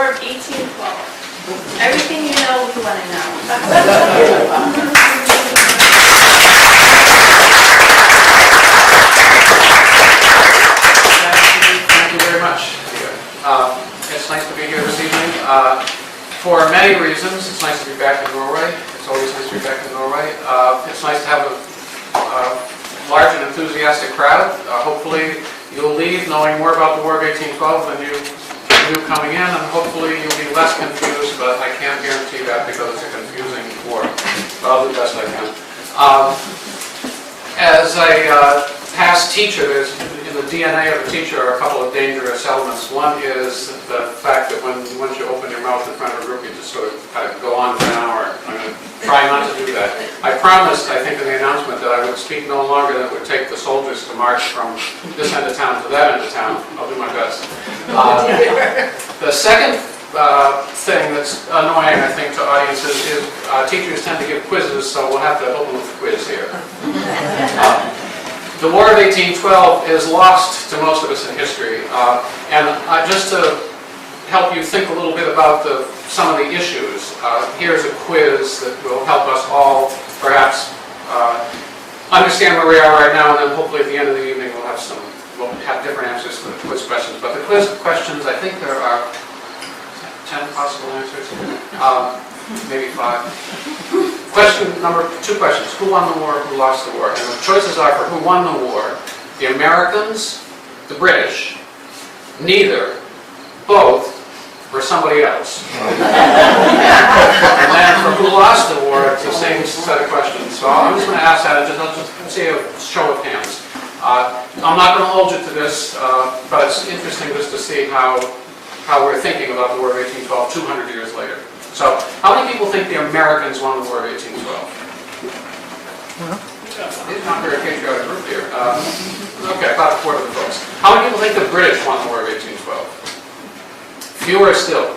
War of 1812. Everything you know, we want to know. Thank you very much. It's nice to be here this evening. For many reasons, it's nice to be back in Norway. It's always nice to be back in Norway. It's nice to have a large and enthusiastic crowd. Hopefully you'll leave knowing more about the War of 1812 than you knew coming in, and hopefully you'll be less confused, but I can't guarantee that because it's a confusing war. But I'll do the best I can. As a past teacher, there's in the DNA of a teacher are a couple of dangerous elements. One is the fact that once you open your mouth in front of a group, you just sort of kind of go on for an hour. I'm going to try not to do that. I promised, I think, in the announcement that I would speak no longer than it would take the soldiers to march from this end of town to that end of town. I'll do my best. The second thing that's annoying, I think, to audiences is teachers tend to give quizzes, so we'll have to open with a quiz here. The War of 1812 is lost to most of us in history, and just to help you think a little bit about some of the issues, here's a quiz that will help us all perhaps understand where we are right now, and then hopefully at the end of the evening we'll have different answers to the quiz questions. But the quiz questions, I think there are 10 possible answers, maybe 5. Two questions. Who won the war, who lost the war? And the choices are for who won the war: the Americans, the British, neither, both, or somebody else. And then for who lost the war, it's the same set of questions. So I'm just going to ask that, and I'll just see a show of hands. I'm not going to hold you to this, but it's interesting just to see how we're thinking about the War of 1812 200 years later. So, how many people think the Americans won the War of 1812? It's not a very patriotic group here. Okay, about a quarter of the folks. How many people think the British won the War of 1812? Fewer still.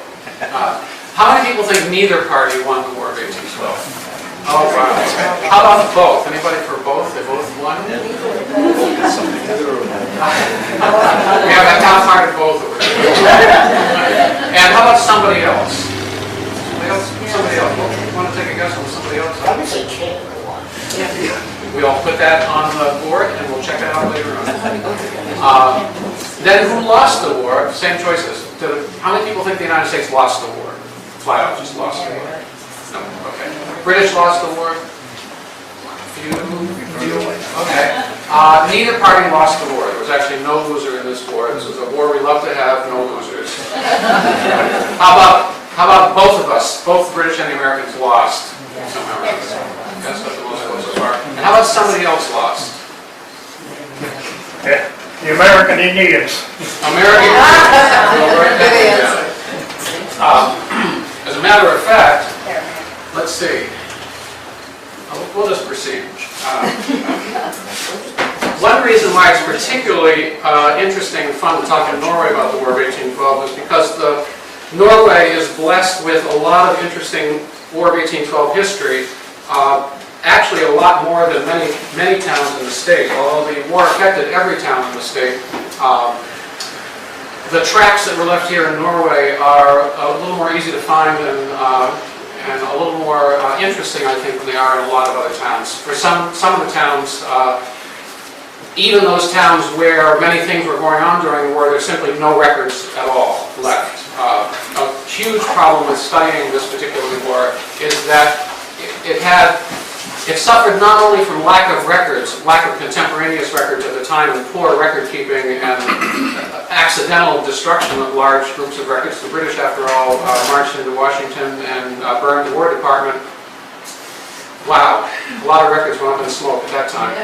How many people think neither party won the War of 1812? Oh, wow. How about both? Anybody for both? They both won? We have a half-hearted both over here. And how about somebody else? Somebody else. You want to take a guess on somebody else? Obviously Canada won. We all put that on the board, and we'll check it out later on. Then who lost the war? Same choices. How many people think the United States lost the war? Flat out, just lost the war. No. Okay. British lost the war. Few. Okay. Neither party lost the war. There was actually no loser in this war. This was a war we love to have, no losers. How about both of us? Both the British and the Americans lost. Somehow around there. That's what the most votes so far. And how about somebody else lost? Yeah. The American Indians. American Indians. As a matter of fact, let's see. We'll just proceed. One reason why it's particularly interesting and fun to talk in Norway about the War of 1812 is because Norway is blessed with a lot of interesting War of 1812 history, actually a lot more than many towns in the state. Although the war affected every town in the state, the tracks that were left here in Norway are a little more easy to find and a little more interesting, I think, than they are in a lot of other towns. For some of the towns, even those towns where many things were going on during the war, there's simply no records at all left. A huge problem with studying this particular war is that it suffered not only from lack of records, lack of contemporaneous records at the time, and poor record keeping and accidental destruction of large groups of records. The British, after all, marched into Washington and burned the War Department. Wow, a lot of records went up in smoke at that time.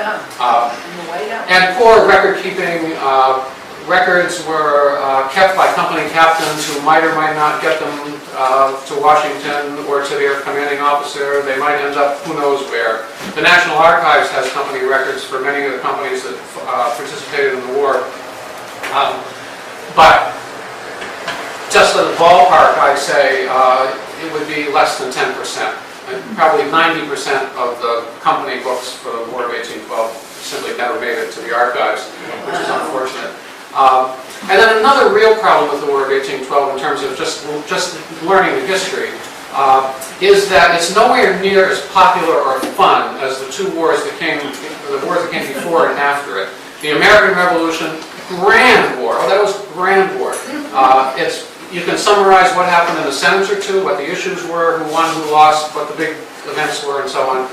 And poor record keeping. Records were kept by company captains who might or might not get them to Washington or to their commanding officer. They might end up who knows where. The National Archives has company records for many of the companies that participated in the war. But just in the ballpark, I'd say it would be less than 10%. And probably 90% of the company books for the War of 1812 simply never made it to the archives, which is unfortunate. And then another real problem with the War of 1812 in terms of just learning the history is that it's nowhere near as popular or fun as the wars that came before and after it. The American Revolution, grand war. Oh, that was grand war. You can summarize what happened in a sentence or two, what the issues were, who won, who lost, what the big events were, and so on.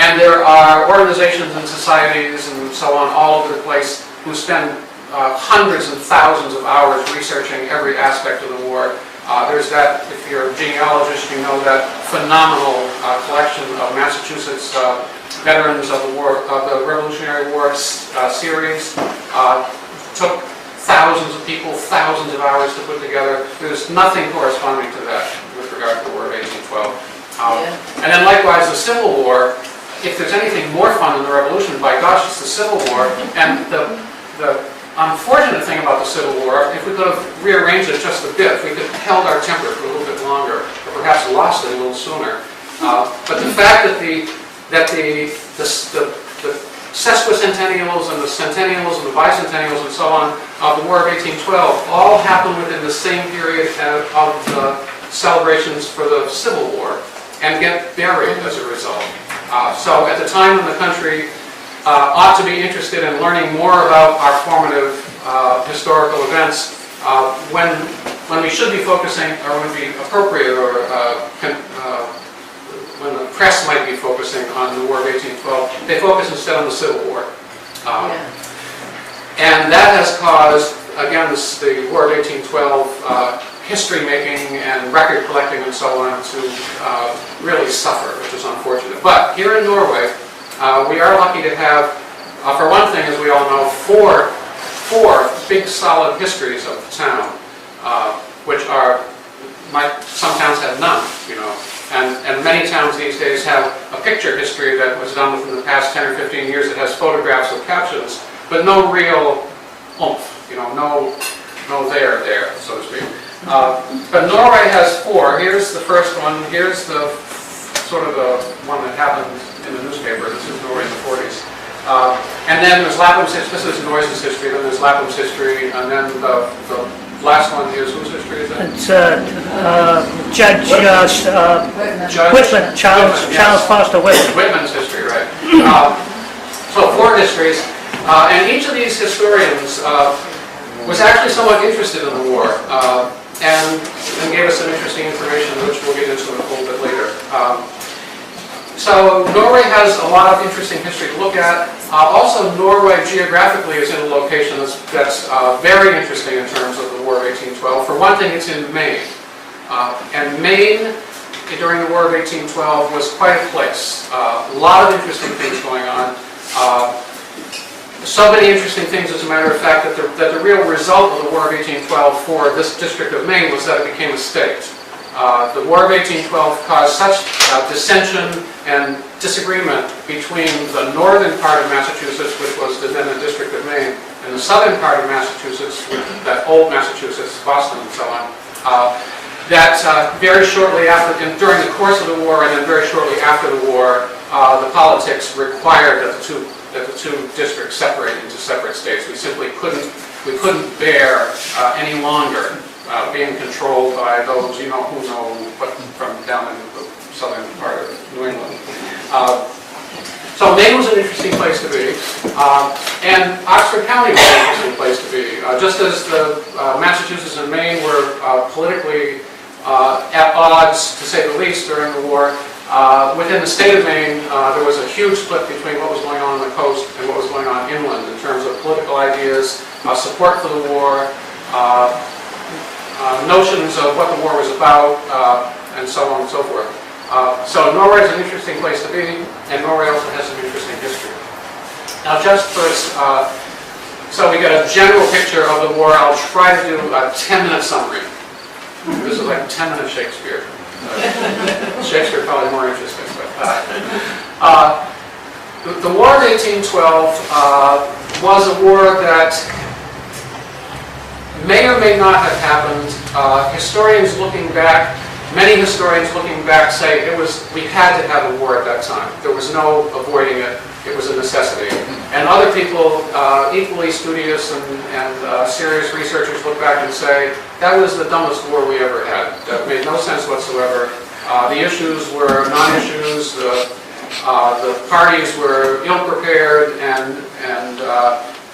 And there are organizations and societies and so on all over the place who spend hundreds and thousands of hours researching every aspect of the war. There's that, if you're a genealogist, you know that phenomenal collection of Massachusetts veterans of the Revolutionary War series. Took thousands of people, thousands of hours to put together. There's nothing corresponding to that with regard to the War of 1812. And then likewise, the Civil War, if there's anything more fun than the Revolution, by gosh, it's the Civil War. And the unfortunate thing about the Civil War, if we could have rearranged it just a bit, if we could have held our temper for a little bit longer, or perhaps lost it a little sooner. But the fact that the sesquicentennials and the centennials and the bicentennials and so on of the War of 1812 all happened within the same period of the celebrations for the Civil War and get buried as a result. So at the time when the country ought to be interested in learning more about our formative historical events, when we should be focusing, or would be appropriate, or when the press might be focusing on the War of 1812, they focus instead on the Civil War. And that has caused, again, the War of 1812 history making and record collecting and so on to really suffer, which is unfortunate. But here in Norway, we are lucky to have, for one thing, as we all know, four big solid histories of the town, which some towns have none, you know. And many towns these days have a picture history that was done within the past 10 or 15 years that has photographs with captions, but no real oomph, you know, no there, so to speak. But Norway has four. Here's the first one. Here's the sort of the one that happened in the newspaper. This is Norway in the 40s. And then there's Lapham's history. This is Norway's history. Then there's Lapham's history. And then the last one is, whose history is it? It's Judge Whitman, Charles Foster Whitman. Whitman's history, right. So four histories. And each of these historians was actually somewhat interested in the war and gave us some interesting information, which we'll get into a little bit later. So Norway has a lot of interesting history to look at. Also, Norway geographically is in a location that's very interesting in terms of the War of 1812. For one thing, it's in Maine. And Maine, during the War of 1812, was quite a place. A lot of interesting things going on. So many interesting things, as a matter of fact, that the real result of the War of 1812 for this district of Maine was that it became a state. The War of 1812 caused such dissension and disagreement between the northern part of Massachusetts, which was then the District of Maine, and the southern part of Massachusetts, that old Massachusetts, Boston and so on, that very shortly after, during the course of the war and then very shortly after the war, the politics required that the two districts separate into separate states. We simply couldn't bear any longer being controlled by those, you know, who know, but from down in the southern part of New England. So Maine was an interesting place to be, and Oxford County was an interesting place to be. Just as the Massachusetts and Maine were politically at odds, to say the least, during the war, within the state of Maine, there was a huge split between what was going on the coast and what was going on inland in terms of political ideas, support for the war, notions of what the war was about, and so on and so forth. So Norway is an interesting place to be, and Norway also has some interesting history. Now just first, so we get a general picture of the war. I'll try to do a 10-minute summary. This is like 10-minute Shakespeare. Shakespeare probably more interesting, but the War of 1812 was a war that may or may not have happened. Historians looking back, many historians looking back say we had to have a war at that time. There was no avoiding it. It was a necessity. And other people, equally studious and serious researchers, look back and say, that was the dumbest war we ever had. That made no sense whatsoever. The issues were non-issues. The parties were ill-prepared and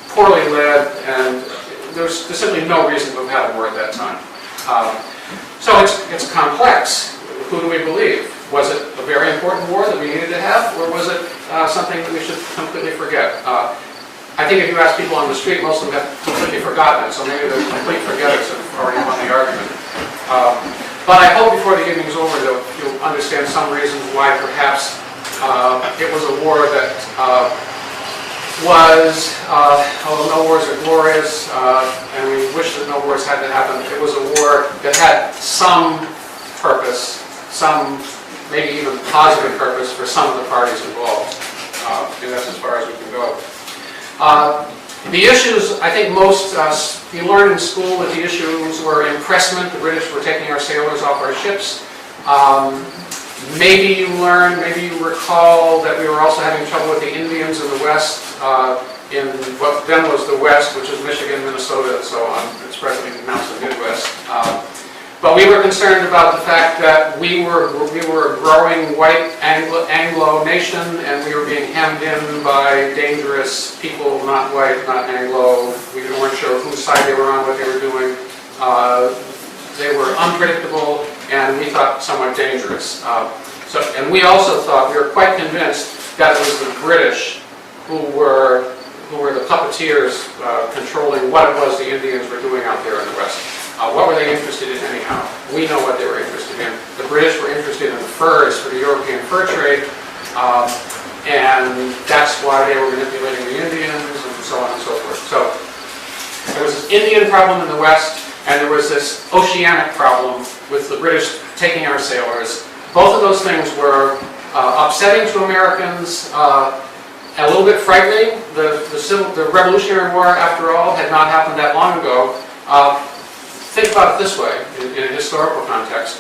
poorly led, and there's simply no reason to have had a war at that time. So it's complex. Who do we believe? Was it a very important war that we needed to have, or was it something that we should completely forget? I think if you ask people on the street, most of them have completely forgotten it, so maybe they're complete forgetters and have already won the argument. But I hope before the evening's over you'll understand some reasons why perhaps it was a war that was, although no wars are glorious, and we wish that no wars had to happen, it was a war that had some purpose, some maybe even positive purpose for some of the parties involved. And that's as far as we can go. The issues, I think most, you learn in school that the issues were impressment. The British were taking our sailors off our ships. Maybe you learn, maybe you recall that we were also having trouble with the Indians in the West, in what then was the West, which is Michigan, Minnesota, and so on. It's presently announced the Midwest. But we were concerned about the fact that we were a growing white Anglo nation, and we were being hemmed in by dangerous people, not white, not Anglo. We weren't sure whose side they were on, what they were doing. They were unpredictable, and we thought somewhat dangerous. And we also thought, we were quite convinced that it was the British who were the puppeteers controlling what it was the Indians were doing out there in the West. What were they interested in anyhow? We know what they were interested in. The British were interested in the furs for the European fur trade, and that's why they were manipulating the Indians and so on and so forth. So there was this Indian problem in the West, and there was this oceanic problem with the British taking our sailors. Both of those things were upsetting to Americans, a little bit frightening. The Revolutionary War, after all, had not happened that long ago. Think about it this way, in a historical context.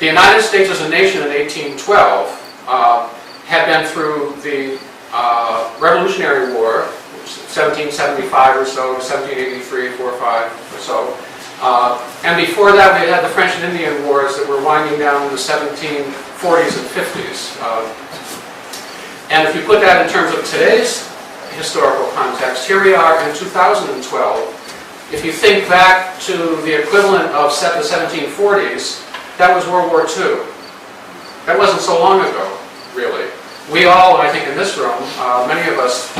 The United States as a nation in 1812 had been through the Revolutionary War, 1775 or so, 1783, 45 or so. And before that, we had the French and Indian Wars that were winding down in the 1740s and 50s. And if you put that in terms of today's historical context, here we are in 2012. If you think back to the equivalent of the 1740s, that was World War II. That wasn't so long ago, really. We all, I think in this room, many of us,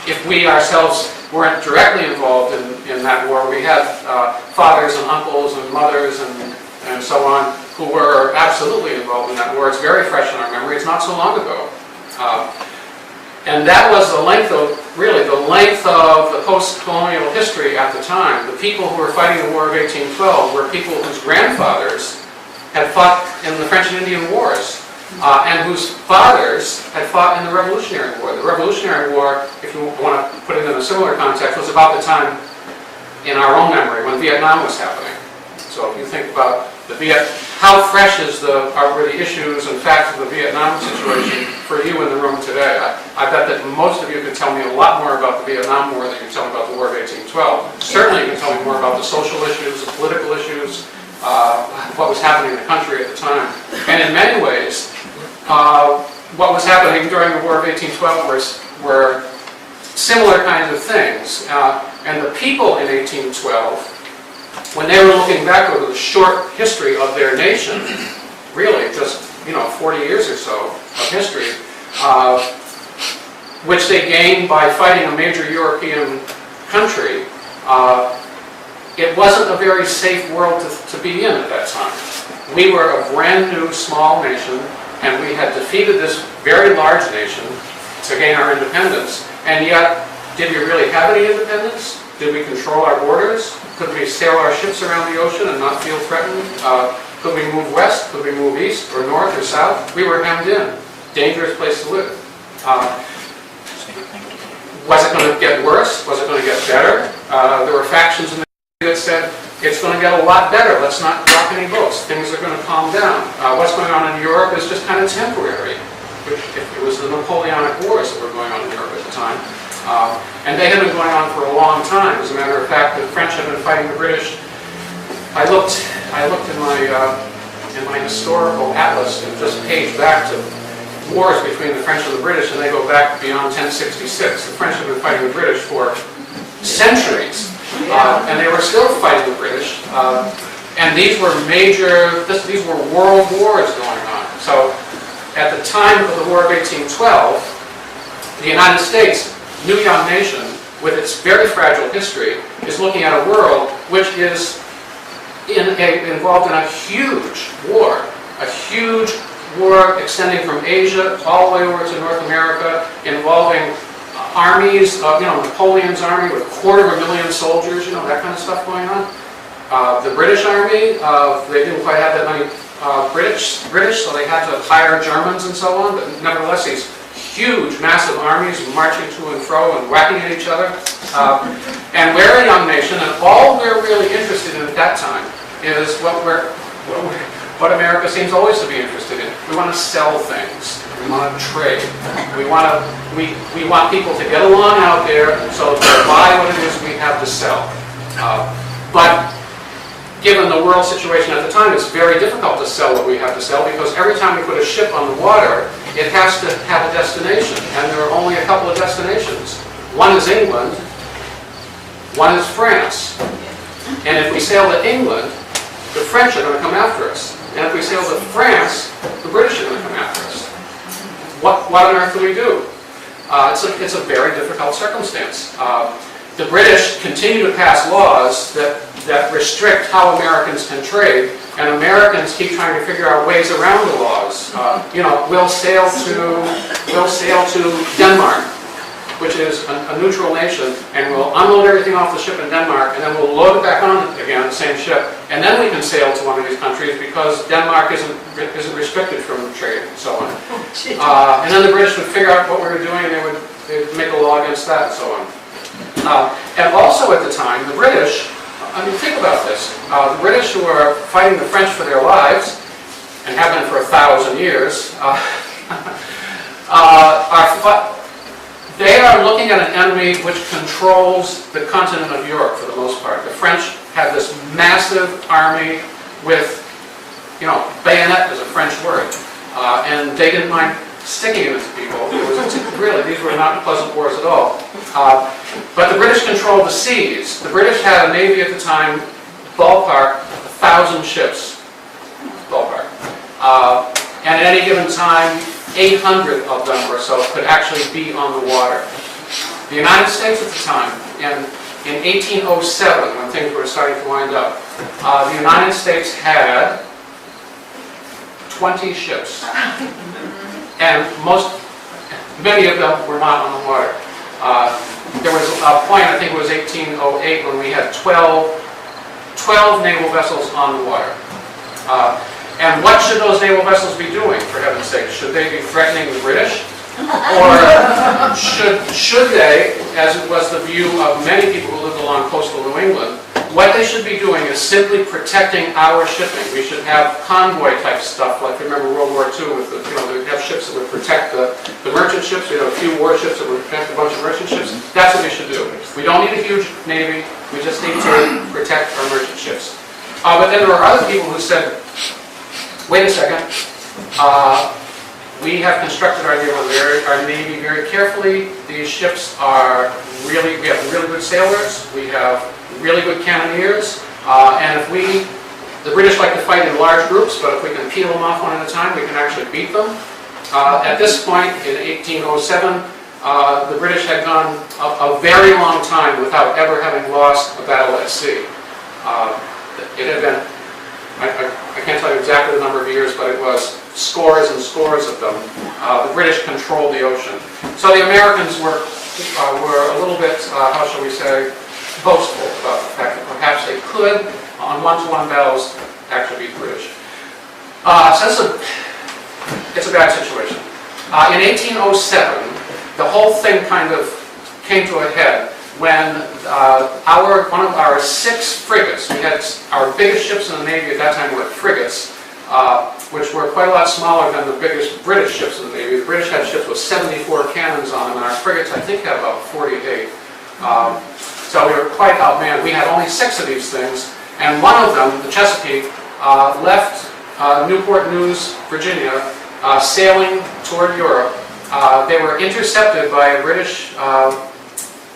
if we ourselves weren't directly involved in that war, we had fathers and uncles and mothers and so on who were absolutely involved in that war. It's very fresh in our memory. It's not so long ago. And that was the length of, really, the length of the post-colonial history at the time. The people who were fighting the War of 1812 were people whose grandfathers had fought in the French and Indian Wars, and whose fathers had fought in the Revolutionary War. The Revolutionary War, if you want to put it in a similar context, was about the time in our own memory when Vietnam was happening. So if you think about how fresh were the issues and facts of the Vietnam situation for you in the room today? I bet that most of you can tell me a lot more about the Vietnam War than you can tell me about the War of 1812. Certainly you can tell me more about the social issues, the political issues, what was happening in the country at the time. And in many ways, what was happening during the War of 1812 were similar kinds of things. And the people in 1812, when they were looking back over the short history of their nation, really just 40 years or so of history, which they gained by fighting a major European country, it wasn't a very safe world to be in at that time. We were a brand new small nation, and we had defeated this very large nation to gain our independence, and yet, did we really have any independence? Did we control our borders? Could we sail our ships around the ocean and not feel threatened? Could we move west? Could we move east or north or south? We were hemmed in. Dangerous place to live. Was it going to get worse? Was it going to get better? There were factions in the country that said, it's going to get a lot better. Let's not drop any boats. Things are going to calm down. What's going on in Europe is just kind of temporary. It was the Napoleonic Wars that were going on in Europe at the the time. And they had been going on for a long time. As a matter of fact, the French had been fighting the British. I looked in my historical atlas and just paged back to wars between the French and the British, and they go back beyond 1066. The French have been fighting the British for centuries, and they were still fighting the British. And these were these were world wars going on. So at the time of the War of 1812, the United States, new young nation, with its very fragile history, is looking at a world which is involved in a huge war extending from Asia all the way over to North America, involving armies, Napoleon's army with 250,000 soldiers, that kind of stuff going on. The British army, they didn't quite have that many British, so they had to hire Germans and so on, but nevertheless these huge, massive armies marching to and fro and whacking at each other. And we're a young nation, and all we're really interested in at that time is what America seems always to be interested in. We want to sell things. We want to trade. We want people to get along out there so they'll buy what it is we have to sell. But given the world situation at the time, it's very difficult to sell what we have to sell, because every time we put a ship on the water, it has to have a destination, and there are only a couple of destinations. One is England, one is France. And if we sail to England, the French are going to come after us. And if we sail to France, the British are going to come after us. What on earth do we do? It's a very difficult circumstance. The British continue to pass laws that restrict how Americans can trade, and Americans keep trying to figure out ways around the laws. We'll sail to Denmark, which is a neutral nation, and we'll unload everything off the ship in Denmark, and then we'll load it back on again, the same ship, and then we can sail to one of these countries because Denmark isn't restricted from trade and so on. And then the British would figure out what we were doing, and they'd make a law against that and so on. And also at the time, the British, think about this, the British, who are fighting the French for their lives, and have been for 1,000 years, they are looking at an enemy which controls the continent of Europe for the most part. The French had this massive army with, bayonet is a French word, and they didn't mind sticking it into people. These were not pleasant wars at all. But the British controlled the seas. The British had a navy at the time, ballpark, 1,000 ships, ballpark. And at any given time, 800 of them or so could actually be on the water. The United States at the time, in 1807, when things were starting to wind up, the United States had 20 ships. And many of them were not on the water. There was a point, I think it was 1808, when we had 12 naval vessels on the water. And what should those naval vessels be doing, for heaven's sake? Should they be threatening the British? Or should they, as it was the view of many people who lived along coastal New England, what they should be doing is simply protecting our shipping. We should have convoy type stuff, like remember World War II, with we'd have ships that would protect the merchant ships. We'd have a few warships that would protect a bunch of merchant ships. That's what we should do. We don't need a huge navy. We just need to protect our merchant ships. But then there were other people who said, wait a second, we have constructed our Navy very carefully. These ships we have really good sailors, we have really good cannoneers, and the British like to fight in large groups, but if we can peel them off one at a time, we can actually beat them. At this point, in 1807, the British had gone a very long time without ever having lost a battle at sea. It had been, I can't tell you exactly the number of years, but it was scores and scores of them. The British controlled the ocean. So the Americans were a little bit, how shall we say, boastful about the fact that perhaps they could, on one-to-one battles, actually beat the British. So it's a bad situation. In 1807, the whole thing kind of came to a head when one of our 6 frigates, we had our biggest ships in the Navy at that time were frigates, which were quite a lot smaller than the biggest British ships in the Navy. The British had ships with 74 cannons on them, and our frigates, I think, had about 48. So we were quite outmanned. We had only 6 of these things, and one of them, the Chesapeake, left Newport News, Virginia, sailing toward Europe. They were intercepted by a British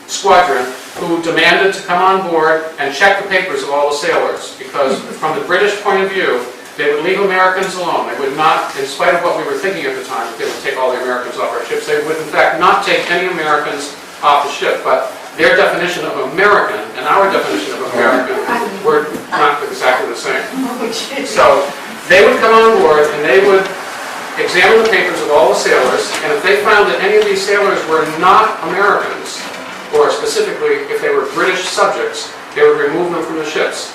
squadron who demanded to come on board and check the papers of all the sailors, because from the British point of view, they would leave Americans alone. They would not, in spite of what we were thinking at the time, that they would take all the Americans off our ships, they would in fact not take any Americans off the ship. But their definition of American and our definition of American were not exactly the same. So they would come on board and they would examine the papers of all the sailors, and if they found that any of these sailors were not Americans, or specifically if they were British subjects, they would remove them from the ships.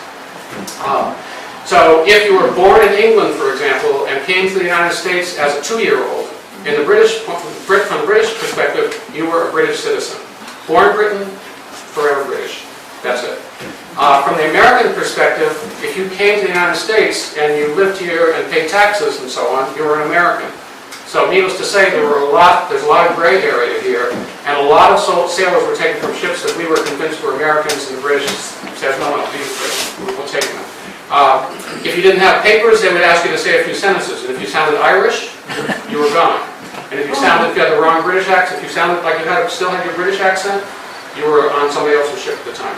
So if you were born in England, for example, and came to the United States as a 2-year-old, from the British perspective, you were a British citizen. Born Britain, forever British. That's it. From the American perspective, if you came to the United States and you lived here and paid taxes and so on, you were an American. So needless to say, there's a lot of gray area here, and a lot of sailors were taken from ships that we were convinced were Americans, and the British said, no, these are British, we'll take them. If you didn't have papers, they would ask you to say a few sentences, and if you sounded Irish, you were gone. And if you had the wrong British accent, if you sounded like you still had your British accent, you were on somebody else's ship at the time.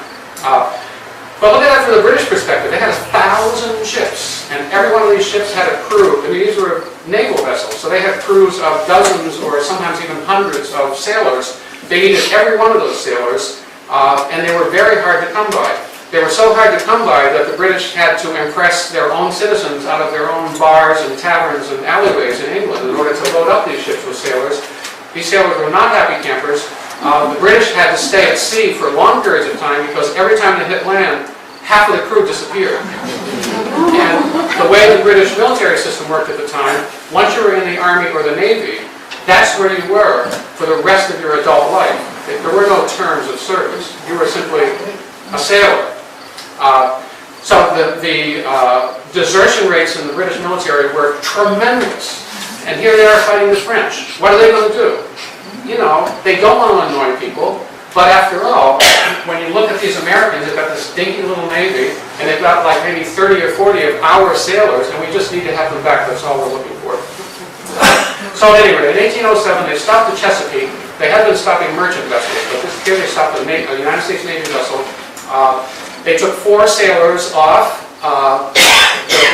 But look at that from the British perspective. They had 1,000 ships, and every one of these ships had a crew. I mean, these were naval vessels, so they had crews of dozens or sometimes even hundreds of sailors. They needed every one of those sailors, and they were very hard to come by. They were so hard to come by that the British had to impress their own citizens out of their own bars and taverns and alleyways in England in order to load up these ships with sailors. These sailors were not happy campers. The British had to stay at sea for long periods of time because every time they hit land, half of the crew disappeared. And the way the British military system worked at the time, once you were in the Army or the Navy, that's where you were for the rest of your adult life. There were no terms of service. You were simply a sailor. So the desertion rates in the British military were tremendous. And here they are fighting the French. What are they going to do? You know, they don't want to annoy people, but after all, when you look at these Americans, they've got this dinky little Navy, and they've got like maybe 30 or 40 of our sailors, and we just need to have them back. That's all we're looking for. So anyway, in 1807, they stopped the Chesapeake. They had been stopping merchant vessels, but here they stopped a United States Navy vessel. They took 4 sailors off.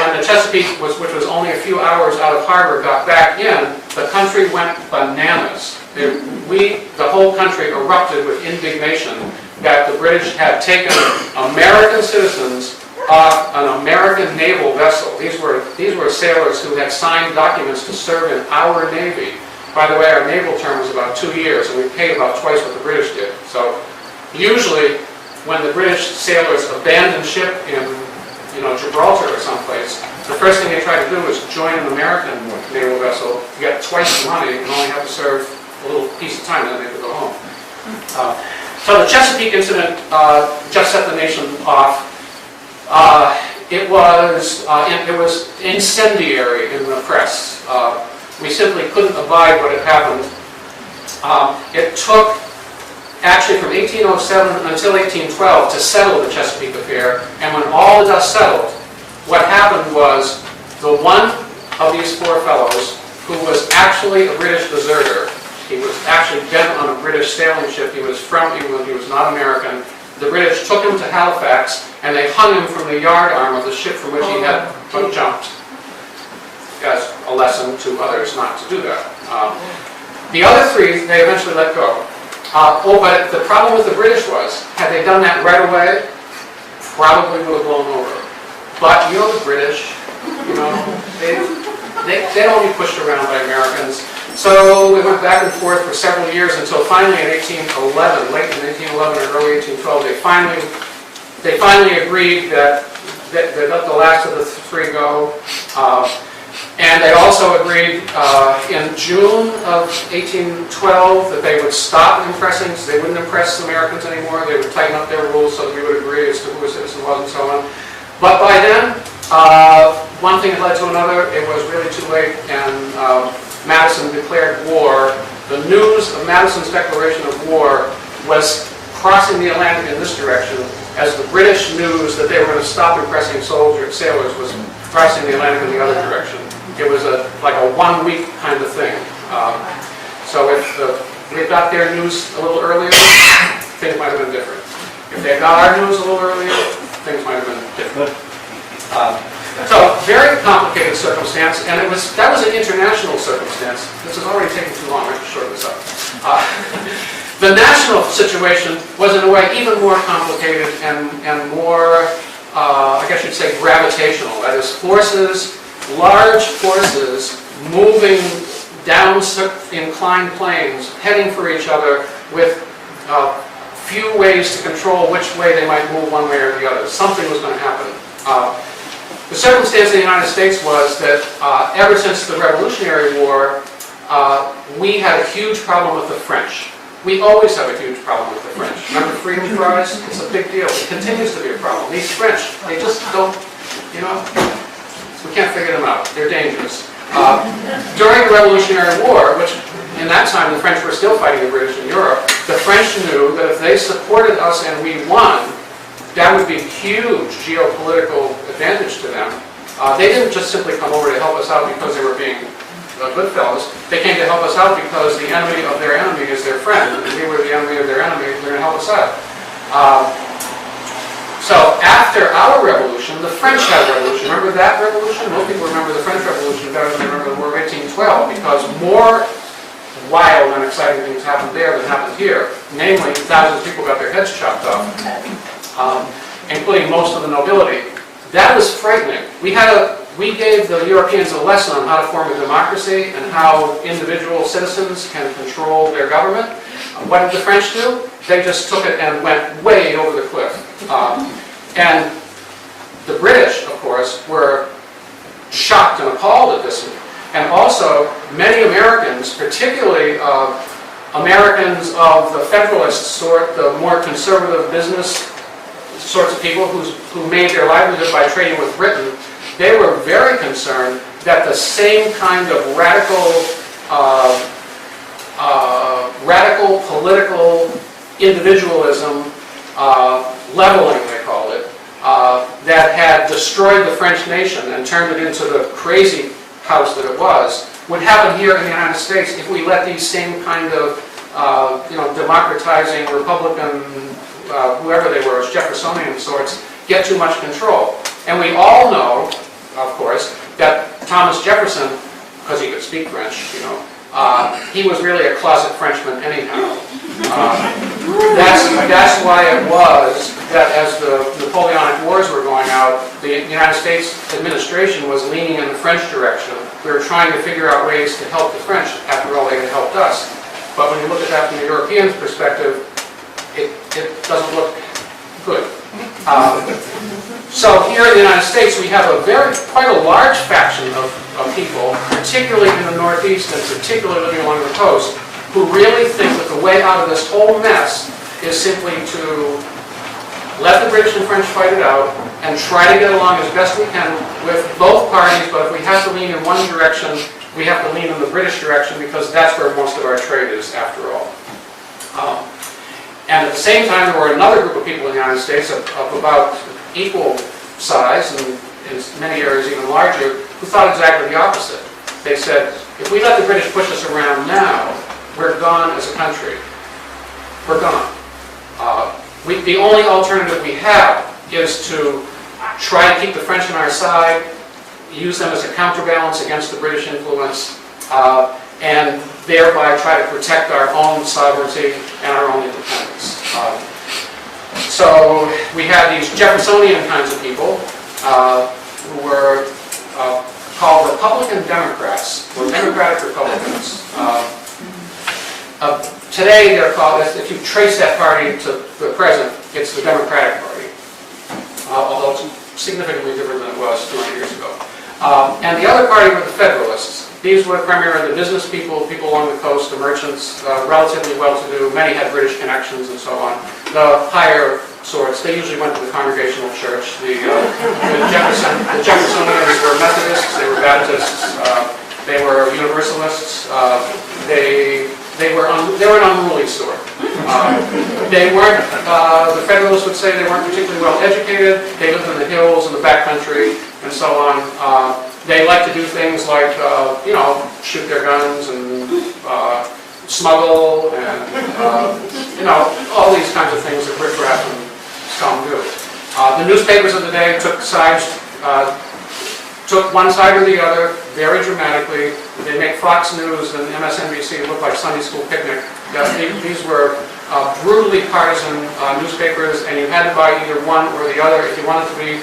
When the Chesapeake, which was only a few hours out of harbor, got back in, the country went bananas. The whole country erupted with indignation that the British had taken American citizens off an American naval vessel. These were sailors who had signed documents to serve in our Navy. By the way, our naval term was about 2 years, and we paid about twice what the British did. So usually, when the British sailors abandoned ship in Gibraltar or someplace, the first thing they tried to do was join an American naval vessel, get twice the money, and only have to serve a little piece of time, and then they could go home. So the Chesapeake incident just set the nation off. It was incendiary in the press. We simply couldn't abide what had happened. It took actually from 1807 until 1812 to settle the Chesapeake Affair, and when all the dust settled, what happened was the one of these 4 fellows, who was actually a British deserter, he was actually been on a British sailing ship, he was from England, he was not American, the British took him to Halifax, and they hung him from the yard arm of the ship from which he had jumped, as a lesson to others not to do that. The other 3, they eventually let go. But the problem with the British was, had they done that right away, probably would have blown over. But you know the British, they don't be pushed around by Americans. So we went back and forth for several years until finally in 1811, late in 1811 or early 1812, they finally agreed that they let the last of the 3 go. And they also agreed in June of 1812 that they would stop impressing, so they wouldn't impress Americans anymore. They would tighten up their rules so that we would agree as to who a citizen was and so on. But by then, one thing led to another. It was really too late, and Madison declared war. The news of Madison's declaration of war was crossing the Atlantic in this direction, as the British news that they were going to stop impressing sailors was crossing the Atlantic in the other direction. It was like a 1 week kind of thing. So if we got their news a little earlier, things might have been different. If they got our news a little earlier, things might have been different. So, very complicated circumstance, and that was an international circumstance. This is already taking too long. I have to shorten this up. The national situation was, in a way, even more complicated and more, I guess you'd say, gravitational. That is, large forces, moving down inclined planes, heading for each other with few ways to control which way they might move one way or the other. Something was going to happen. The circumstance in the United States was that ever since the Revolutionary War, we had a huge problem with the French. We always have a huge problem with the French. Remember Freedom Prize? It's a big deal. It continues to be a problem. These French, they just don't, we can't figure them out. They're dangerous. During the Revolutionary War, which in that time the French were still fighting the British in Europe, the French knew that if they supported us and we won, that would be a huge geopolitical advantage to them. They didn't just simply come over to help us out because they were being good fellows. They came to help us out because the enemy of their enemy is their friend. And if we were the enemy of their enemy, they're going to help us out. So after our revolution, the French had a revolution. Remember that revolution? Most people remember the French Revolution better than they remember the War of 1812 because more wild and exciting things happened there than happened here. Namely, thousands of people got their heads chopped off. Including most of the nobility. That was frightening. We gave the Europeans a lesson on how to form a democracy and how individual citizens can control their government. What did the French do? They just took it and went way over the cliff. And the British, of course, were shocked and appalled at this. And also, many Americans, particularly Americans of the Federalist sort, the more conservative business sorts of people who made their livelihood by trading with Britain, they were very concerned that the same kind of radical political individualism, leveling they called it, that had destroyed the French nation and turned it into the crazy house that it was, would happen here in the United States if we let these same kind of democratizing Republican whoever they were, Jeffersonian sorts, get too much control. And we all know, of course, that Thomas Jefferson, because he could speak French, he was really a closet Frenchman anyhow. That's why it was that as the Napoleonic Wars were going out, the United States administration was leaning in the French direction. We were trying to figure out ways to help the French. After all, they had helped us. But when you look at that from the Europeans' perspective, it doesn't look good. So here in the United States, we have quite a large faction of people, particularly in the Northeast and particularly living along the coast, who really think that the way out of this whole mess is simply to let the British and French fight it out and try to get along as best we can with both parties, but if we have to lean in one direction, we have to lean in the British direction because that's where most of our trade is, after all. And at the same time, there were another group of people in the United States of about equal size, and in many areas even larger, who thought exactly the opposite. They said, if we let the British push us around now, we're gone as a country. We're gone. The only alternative we have is to try to keep the French on our side, use them as a counterbalance against the British influence, and thereby try to protect our own sovereignty and our own independence. So we had these Jeffersonian kinds of people who were called Republican Democrats, or Democratic Republicans. Today they're called, if you trace that party to the present, it's the Democratic Party, although it's significantly different than it was 200 years ago. And the other party were the Federalists. These were primarily the business people along the coast, the merchants, relatively well-to-do. Many had British connections and so on. The higher sorts, they usually went to the Congregational Church. The Jeffersonians were They weren't, the Federalists would say they weren't particularly well educated. They lived in the hills and the backcountry and so on. They liked to do things like, shoot their guns and smuggle and, all these kinds of things that riffraff and scum do. The newspapers of the day took sides, took one side or the other very dramatically. They make Fox News and MSNBC look like Sunday school picnic. These were brutally partisan newspapers, and you had to buy either one or the other. If you wanted to be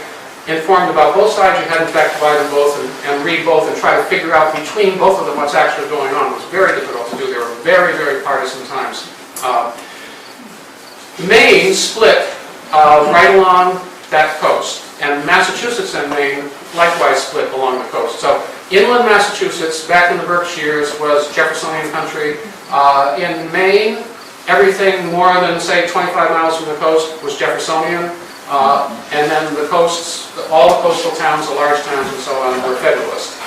informed about both sides, you had in fact to buy them both and read both and try to figure out between both of them what's actually going on. It was very difficult to do. They were very, very partisan times. Maine split right along that coast, and Massachusetts and Maine likewise split along the coast. So inland Massachusetts, back in the Berkshires, was Jeffersonian country. In Maine, everything more than, say, 25 miles from the coast was Jeffersonian. And then the coasts, all the coastal towns, the large towns and so on, were Federalist.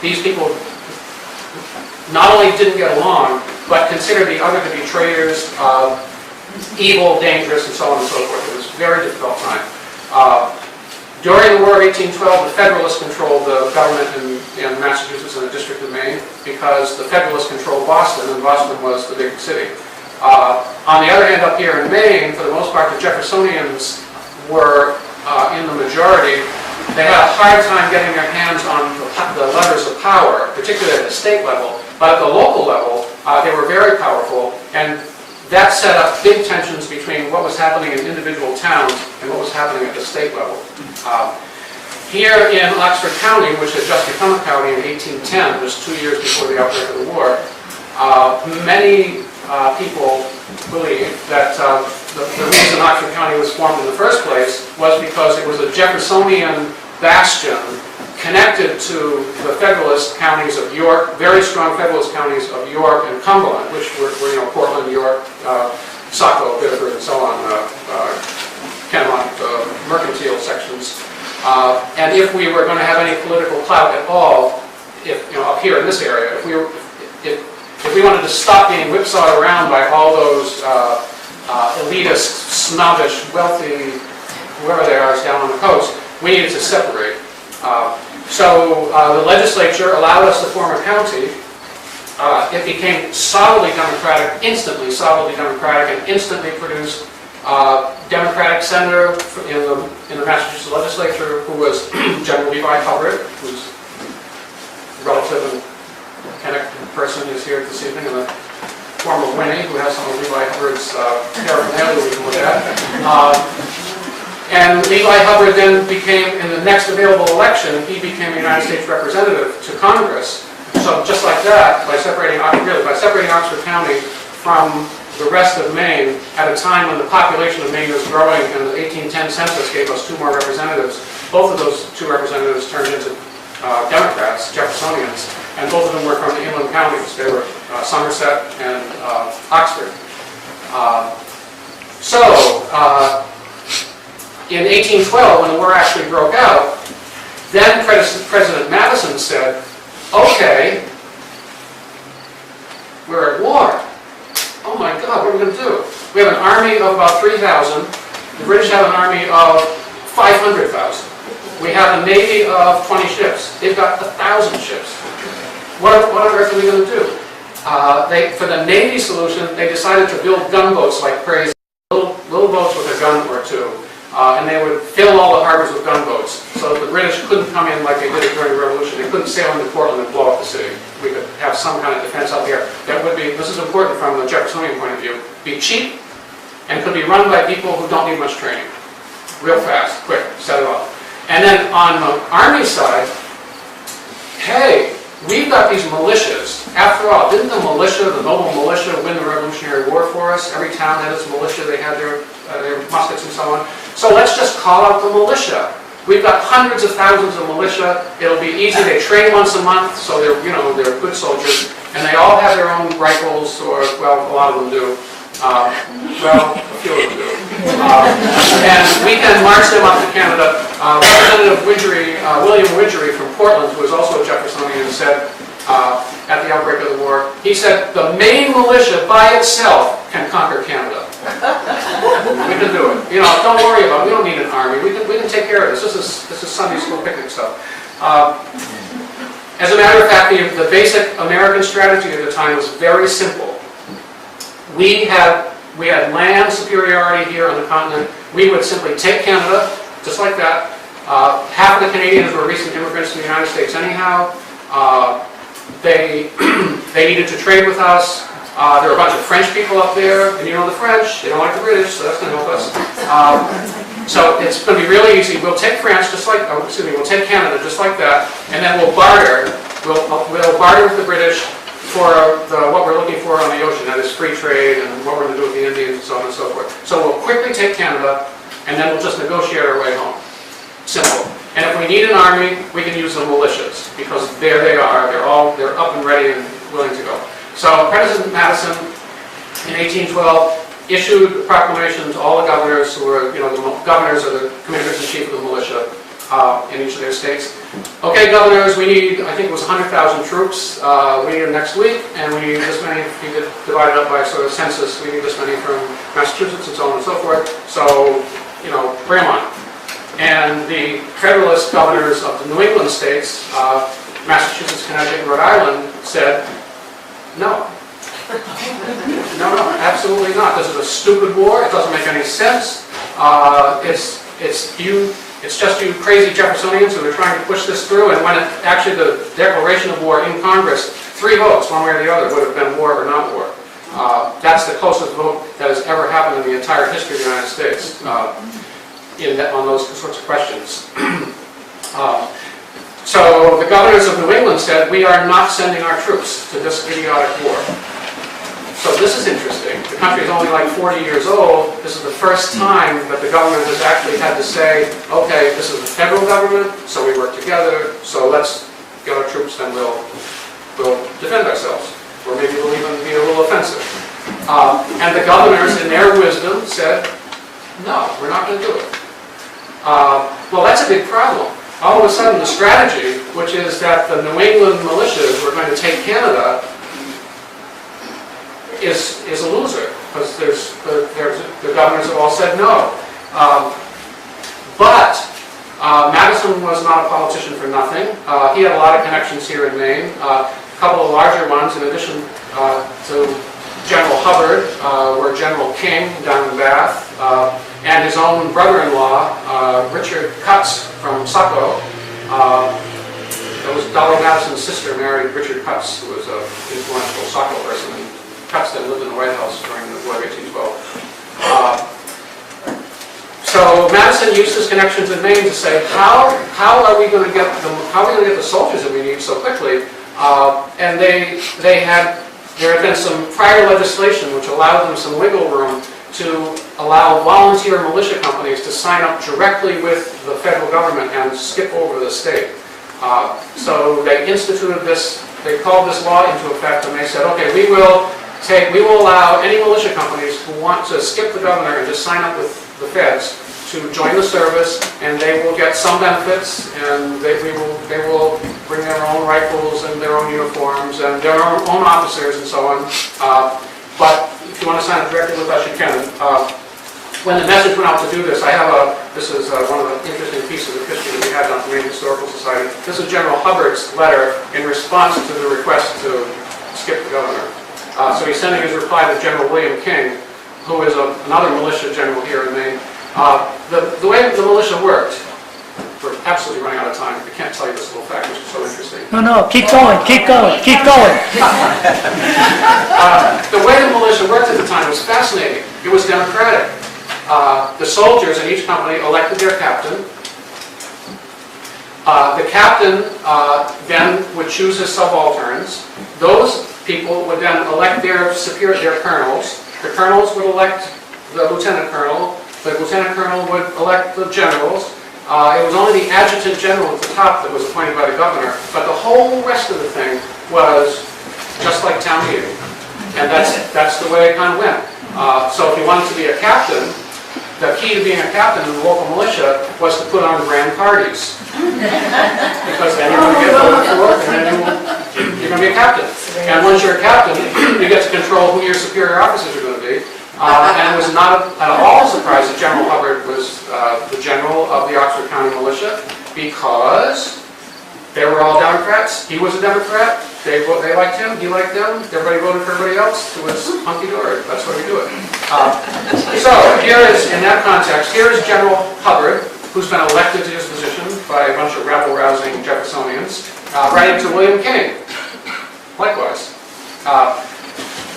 These people not only didn't get along, but considered the other to be traitors, evil, dangerous, and so on and so forth. It was a very difficult time. During the War of 1812, the Federalists controlled the government in Massachusetts and the District of Maine because the Federalists controlled Boston, and Boston was the big city. On the other hand, up here in Maine, for the most part, the Jeffersonians were in the majority. They had a hard time getting their hands on the levers of power, particularly at the state level, but at the local level, they were very powerful, and that set up big tensions between what was happening in individual towns and what was happening at the state level. Here in Oxford County, which had just become a county in 1810, just 2 years before the outbreak of the war, many people believe that the reason Oxford County was formed in the first place was because it was a Jeffersonian bastion connected to the Federalist counties of York, very strong Federalist counties of York and Cumberland, which were Portland, York, Saco, Biddeford, and so on, Kenmont, mercantile sections. And if we were going to have any political clout at all, up here in this area, if we wanted to stop being whipsawed around by all those elitist, snobbish, wealthy, whoever they are, down on the coast, we needed to separate. So the legislature allowed us to form a county. It became solidly Democratic, instantly solidly Democratic, and instantly produced Democratic senator in the Massachusetts legislature who was General Levi Hubbard, whose relative and connected person is here this evening in the form of Winnie, who has some of Levi Hubbard's paraphernalia we can look at. And Levi Hubbard then became, in the next available election, he became a United States representative to Congress. So just like that, by separating Oxford County from the rest of Maine, at a time when the population of Maine was growing and the 1810 census gave us 2 more representatives, both of those 2 representatives turned into Democrats, Jeffersonians, and both of them were from the inland counties. They were Somerset and Oxford. In 1812, when the war actually broke out, then President Madison said, okay, we're at war. Oh my God, what are we going to do? We have an army of about 3,000. The British have an army of 500,000. We have a navy of 20 ships. They've got 1,000 ships. What on earth are we going to do? For the navy solution, they decided to build gunboats like crazy, little boats with a gun or 2. And they would fill all the harbors with gunboats, so that the British couldn't come in like they did during the Revolution. They couldn't sail into Portland and blow up the city. We could have some kind of defense out here that would be, this is important from the Jeffersonian point of view, be cheap and could be run by people who don't need much training. Real fast, quick, set it off. And then on the Army side, hey, we've got these militias. After all, didn't the militia, the noble militia, win the Revolutionary War for us? Every town had its militia, they had their muskets and so on. So let's just call out the militia. We've got hundreds of thousands of militia. It'll be easy. They train once a month, so they're good soldiers, and they all have their own rifles, or well, a lot of them do. Well, a few of them do. And we can march them up to Canada. Representative William Widgery from Portland, who is also a Jeffersonian, said at the outbreak of the war, he said, the Maine militia by itself can conquer Canada. We can do it. You know, don't worry about it. We don't need an army. We can take care of this. This is Sunday school picnic stuff. As a matter of fact, the basic American strategy at the time was very simple. We had land superiority here on the continent. We would simply take Canada, just like that. Half of the Canadians were recent immigrants to the United States anyhow. They needed to trade with us. There were a bunch of French people up there, and you know the French, they don't like the British, so that's going to help us. So it's going to be really easy. We'll take France just like, we'll take Canada just like that, and then we'll barter. We'll barter with the British for what we're looking for on the ocean, that is free trade and what we're going to do with the Indians and so on and so forth. So we'll quickly take Canada, and then we'll just negotiate our way home. Simple. And if we need an army, we can use the militias, because there they are. They're up and ready and willing to go. So President Madison, in 1812, issued a proclamation to all the governors who were, the governors or the commanders-in-chief of the militia in each of their states. Okay, governors, we need, I think it was 100,000 troops. We need them next week, and we need this many, if you divide it up by sort of census, we need this many from Massachusetts and so on and so forth. So, bring them on. And the Federalist governors of the New England states, Massachusetts, Connecticut, and Rhode Island, said, no. No, absolutely not. This is a stupid war. It doesn't make any sense. It's just you crazy Jeffersonians who are trying to push this through. And when actually the declaration of war in Congress, 3 votes, one way or the other, would have been war or not war. That's the closest vote that has ever happened in the entire history of the United States on those sorts of questions. So the governors of New England said, we are not sending our troops to this idiotic war. So this is interesting. The country is only like 40 years old. This is the first time that the government has actually had to say, okay, this is the federal government, so we work together, so let's get our troops and we'll defend ourselves. Or maybe we'll even be a little offensive. And the governors, in their wisdom, said, no, we're not going to do it. Well, that's a big problem. All of a sudden, the strategy, which is that the New England militias were going to take Canada, is a loser, because the governors have all said no. But Madison was not a politician for nothing. He had a lot of connections here in Maine. A couple of larger ones, in addition to General Hubbard, were General King down in Bath, and his own brother-in-law, Richard Cutts from Saco. That was Dolly Madison's sister married Richard Cutts, who was an influential Saco person. And Cutts then lived in the White House during the War of 1812. So Madison used his connections in Maine to say, how are we going to get the soldiers that we need so quickly? And there had been some prior legislation which allowed them some wiggle room to allow volunteer militia companies to sign up directly with the federal government and skip over the state. So they instituted this, they called this law into effect, and they said, okay, we will allow any militia companies who want to skip the governor and just sign up with the feds to join the service, and they will get some benefits, and they will bring their own rifles and their own uniforms and their own officers and so on. But if you want to sign up directly with us, you can. When the message went out to do this, this is one of the interesting pieces of history that we had on the Maine Historical Society. This is General Hubbard's letter in response to the request to skip the governor. So he's sending his reply to General William King, who is another militia general here in Maine. The way the militia worked, we're absolutely running out of time. I can't tell you this little fact, which is so interesting. No, keep going. The way the militia worked at the time was fascinating. It was democratic. The soldiers in each company elected their captain. The captain then would choose his subalterns. Those people would then elect their colonels. The colonels would elect the lieutenant colonel. The lieutenant colonel would elect the generals. It was only the adjutant general at the top that was appointed by the governor, but the whole rest of the thing was just like town meeting. And that's the way it kind of went. So if you wanted to be a captain, the key to being a captain in the local militia was to put on grand parties. Because then you're going to get voted for, and then you're going to be a captain. And once you're a captain, you get to control who your superior officers are going to be. And it was not at all a surprise that General Hubbard was the general of the Oxford County Militia, because they were all Democrats. He was a Democrat. They liked him. He liked them. Everybody voted for everybody else. It was hunky-dory. That's why we do it. So here is, in that context, here is General Hubbard, who's been elected to his position by a bunch of rabble-rousing Jeffersonians, writing to William King. Likewise.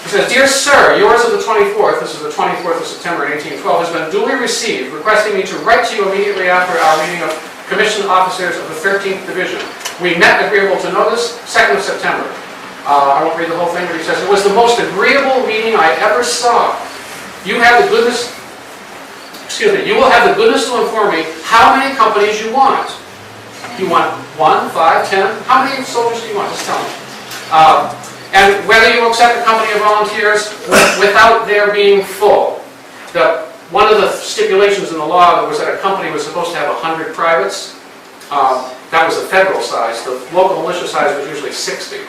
He says, "Dear Sir, yours of the 24th," this is the 24th of September 1812, "has been duly received, requesting me to write to you immediately after our meeting of commissioned officers of the 13th Division. We met agreeable to notice, 2nd of September. I won't read the whole thing, but he says, "It was the most agreeable meeting I ever saw. You have the goodness, you will have the goodness to inform me how many companies you want. You want 1, 5, 10? How many soldiers do you want? Just tell me. And whether you accept a company of volunteers without their being full." One of the stipulations in the law was that a company was supposed to have 100 privates. That was the federal size. The local militia size was usually 60.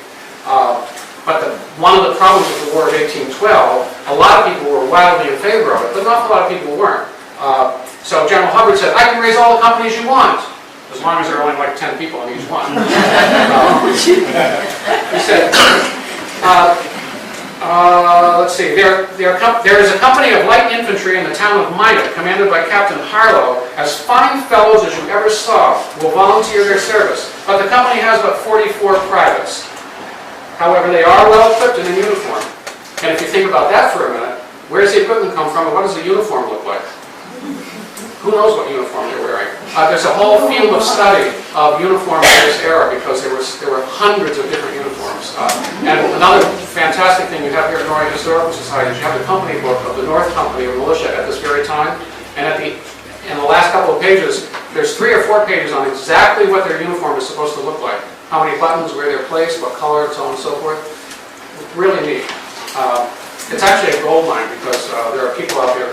But one of the problems with the War of 1812, a lot of people were wildly in favor of it, but an awful lot of people weren't. So General Hubbard said, "I can raise all the companies you want, as long as there are only like 10 people in each one." He said, let's see, there is a company of light infantry in the town of Maine, commanded by Captain Harlow, as fine fellows as you ever saw, will volunteer their service. But the company has but 44 privates. However, they are well equipped and in uniform. And if you think about that for a minute, where does the equipment come from and what does the uniform look like? Who knows what uniform they're wearing? There's a whole field of study of uniforms in this era because there were hundreds of different uniforms. And another fantastic thing you have here at Norway Historical Society is you have the company book of the North Company of Militia at this very time. And in the last couple of pages, there's 3 or 4 pages on exactly what their uniform is supposed to look like. How many buttons, where they're placed, what color, so on and so forth. Really neat. It's actually a gold mine because there are people out there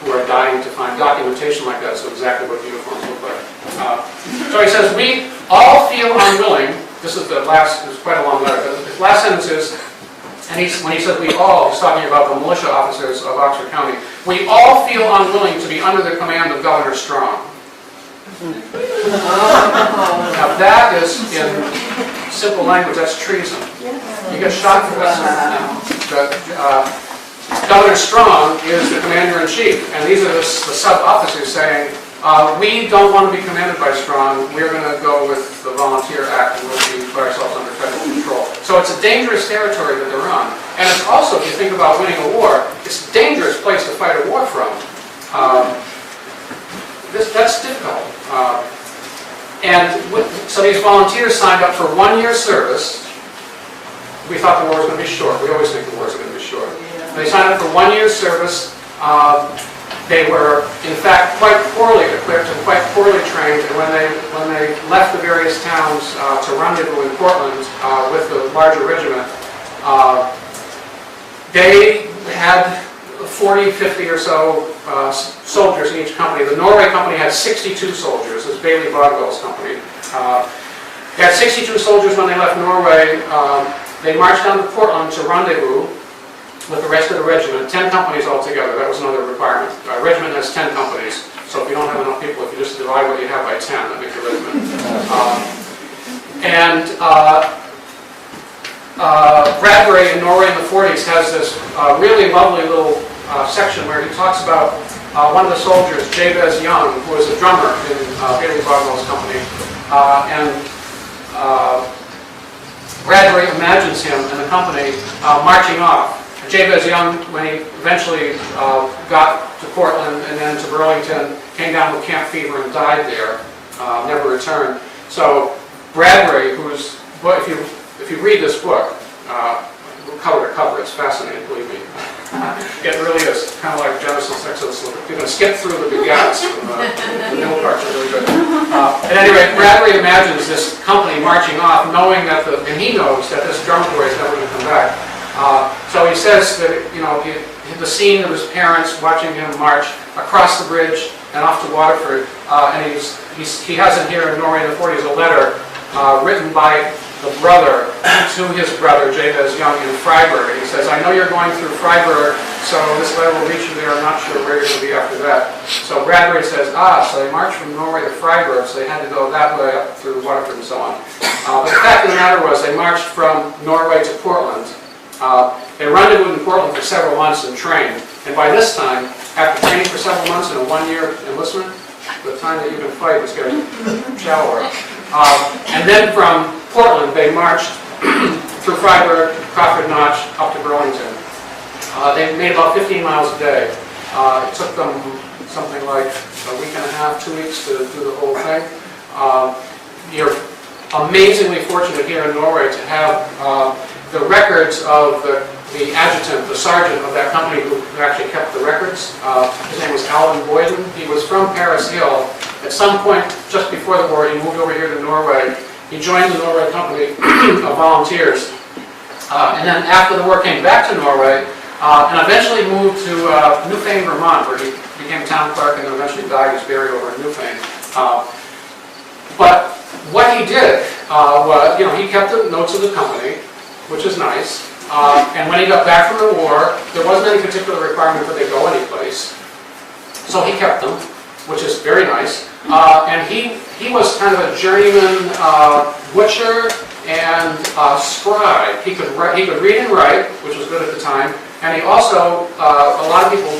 who are dying to find documentation like that, so exactly what uniforms look like. So he says, "We all feel unwilling," this is the last, it's quite a long letter, but his last sentence is, and when he says we all, he's talking about the militia officers of Oxford County, "We all feel unwilling to be under the command of Governor Strong." Now that is, in simple language, that's treason. You get shot for that. Governor Strong is the commander-in-chief, and these are the sub-officers saying, "We don't want to be commanded by Strong. We're going to go with the Volunteer Act, and we'll put ourselves under federal control." So it's a dangerous territory that they're on. And it's also, if you think about winning a war, it's a dangerous place to fight a war from. That's difficult. So these volunteers signed up for 1 year service. We thought the war was going to be short. We always think the wars are going to be short. They signed up for 1 year's service. They were, in fact, quite poorly equipped and quite poorly trained. And when they left the various towns to rendezvous in Portland with the larger regiment, they had 40, 50 or so soldiers in each company. The Norway company had 62 soldiers. It's Bailey Bogwell's company. They had 62 soldiers when they left Norway. They marched down to Portland to rendezvous with the rest of the regiment, 10 companies altogether. That was another requirement. A regiment has 10 companies, so if you don't have enough people, if you just divide what you have by 10, that makes a regiment. Bradbury in Norway in the 40s has this really lovely little section where he talks about one of the soldiers, Jabez Young, who was a drummer in Bailey Bogwell's company, Bradbury imagines him and the company marching off. Jabez Young, when he eventually got to Portland and then to Burlington, came down with camp fever and died there, never returned. So Bradbury, who's, if you read this book, cover to cover, it's fascinating, believe me. It really is kind of like Genesis, Exodus. You're going to skip through the begats. The middle parts are really good. At any rate, Bradbury imagines this company marching off, knowing that and he knows that this drummer boy is never going to come back. So he says that, the scene of his parents watching him march across the bridge and off to Waterford, and he has in here in Norway in the 40s a letter written by the brother to his brother, Jabez Young, in Freiburg. He says, I know you're going through Freiburg, so this letter will reach you there. I'm not sure where you're going to be after that. So Bradbury says, so they marched from Norway to Freiburg, so they had to go that way up through Waterford and so on. But the fact of the matter was they marched from Norway to Portland. They rendezvoused in Portland for several months and trained. And by this time, after training for several months and a one-year enlistment, the time that you can fight was getting shallower. And then from Portland, they marched through Freiburg, Crawford Notch, up to Burlington. They made about 15 miles a day. It took them something like a week and a half, 2 weeks to do the whole thing. You're amazingly fortunate here in Norway to have the records of the adjutant, the sergeant of that company who actually kept the records. His name was Alan Boyden. He was from Paris Hill. At some point, just before the war, he moved over here to Norway. He joined the Norway Company of Volunteers. And then after the war, came back to Norway and eventually moved to Newfane, Vermont, where he became town clerk and then eventually died. He's buried over in Newfane. But what he did was, he kept the notes of the company, which is nice. And when he got back from the war, there wasn't any particular requirement that they go anyplace. So he kept them, which is very nice. And he was kind of a journeyman butcher and scribe. He could read and write, which was good at the time. And he also, a lot of people,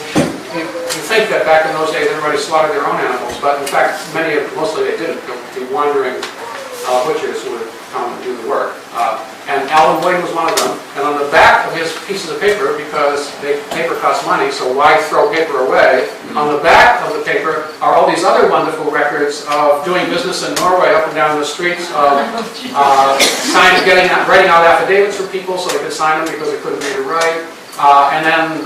you think that back in those days everybody slaughtered their own animals, but in fact, mostly they didn't. They would be wandering butchers who would come and do the work. And Alan Boyden was one of them. And on the back of his pieces of paper, because paper costs money, so why throw paper away? On the back of the paper are all these other wonderful records of doing business in Norway, up and down the streets, of writing out affidavits for people so they could sign them because they couldn't read or write. And then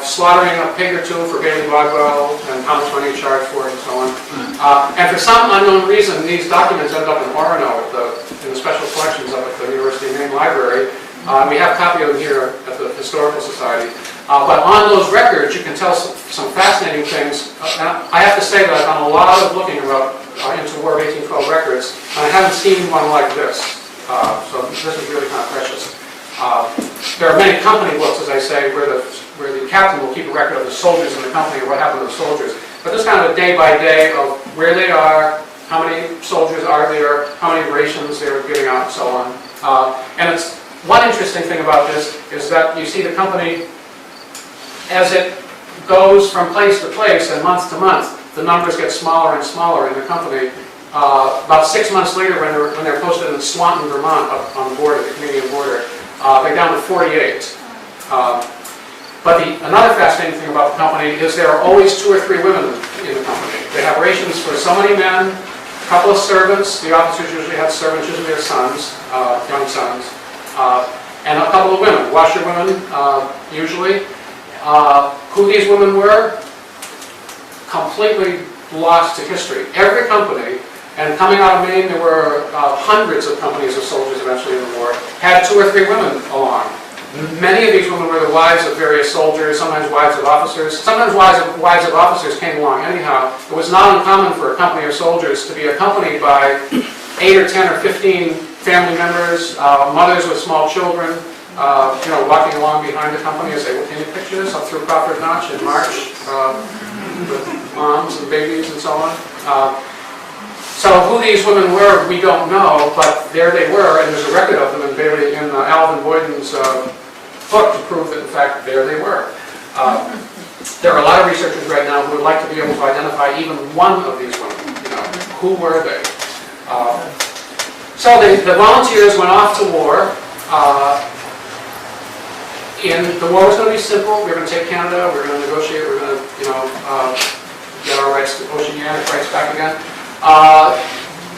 slaughtering a pig or two for Bailey Bodwell and how much money you charge for it and so on. And for some unknown reason, these documents end up in Orono in the special collections up at the University of Maine Library. We have a copy of them here at the Historical Society. But on those records, you can tell some fascinating things. And I have to say that I've done a lot of looking into War of 1812 records, and I haven't seen one like this. So this is really kind of precious. There are many company books, as I say, where the captain will keep a record of the soldiers in the company or what happened to the soldiers. But this is kind of a day-by-day of where they are, how many soldiers are there, how many rations they were giving out, and so on. And it's one interesting thing about this is that you see the company, as it goes from place to place and month to month, the numbers get smaller and smaller in the company. About 6 months later, when they're posted in Swanton, Vermont, up on the border, the Canadian border, they're down to 48. But another fascinating thing about the company is there are always 2 or 3 women in the company. They have rations for so many men, a couple of servants. The officers usually had servants, usually their sons, young sons, and a couple of women, washerwomen usually. Who these women were, completely lost to history. Every company, and coming out of Maine, there were hundreds of companies of soldiers eventually in the war, had 2 or 3 women along. Many of these women were the wives of various soldiers, sometimes wives of officers. Sometimes wives of officers came along anyhow. It was not uncommon for a company of soldiers to be accompanied by 8 or 10 or 15 family members, mothers with small children, walking along behind the company as they were taking pictures up through Crawford Notch in March, with moms and babies and so on. So who these women were, we don't know, but there they were, and there's a record of them in Alvin Boyden's book to prove that, in fact, there they were. There are a lot of researchers right now who would like to be able to identify even one of these women. Who were they? So the volunteers went off to war. The war was going to be simple. We were going to take Canada. We were going to negotiate. We were going to, get our rights, oceanic rights back again.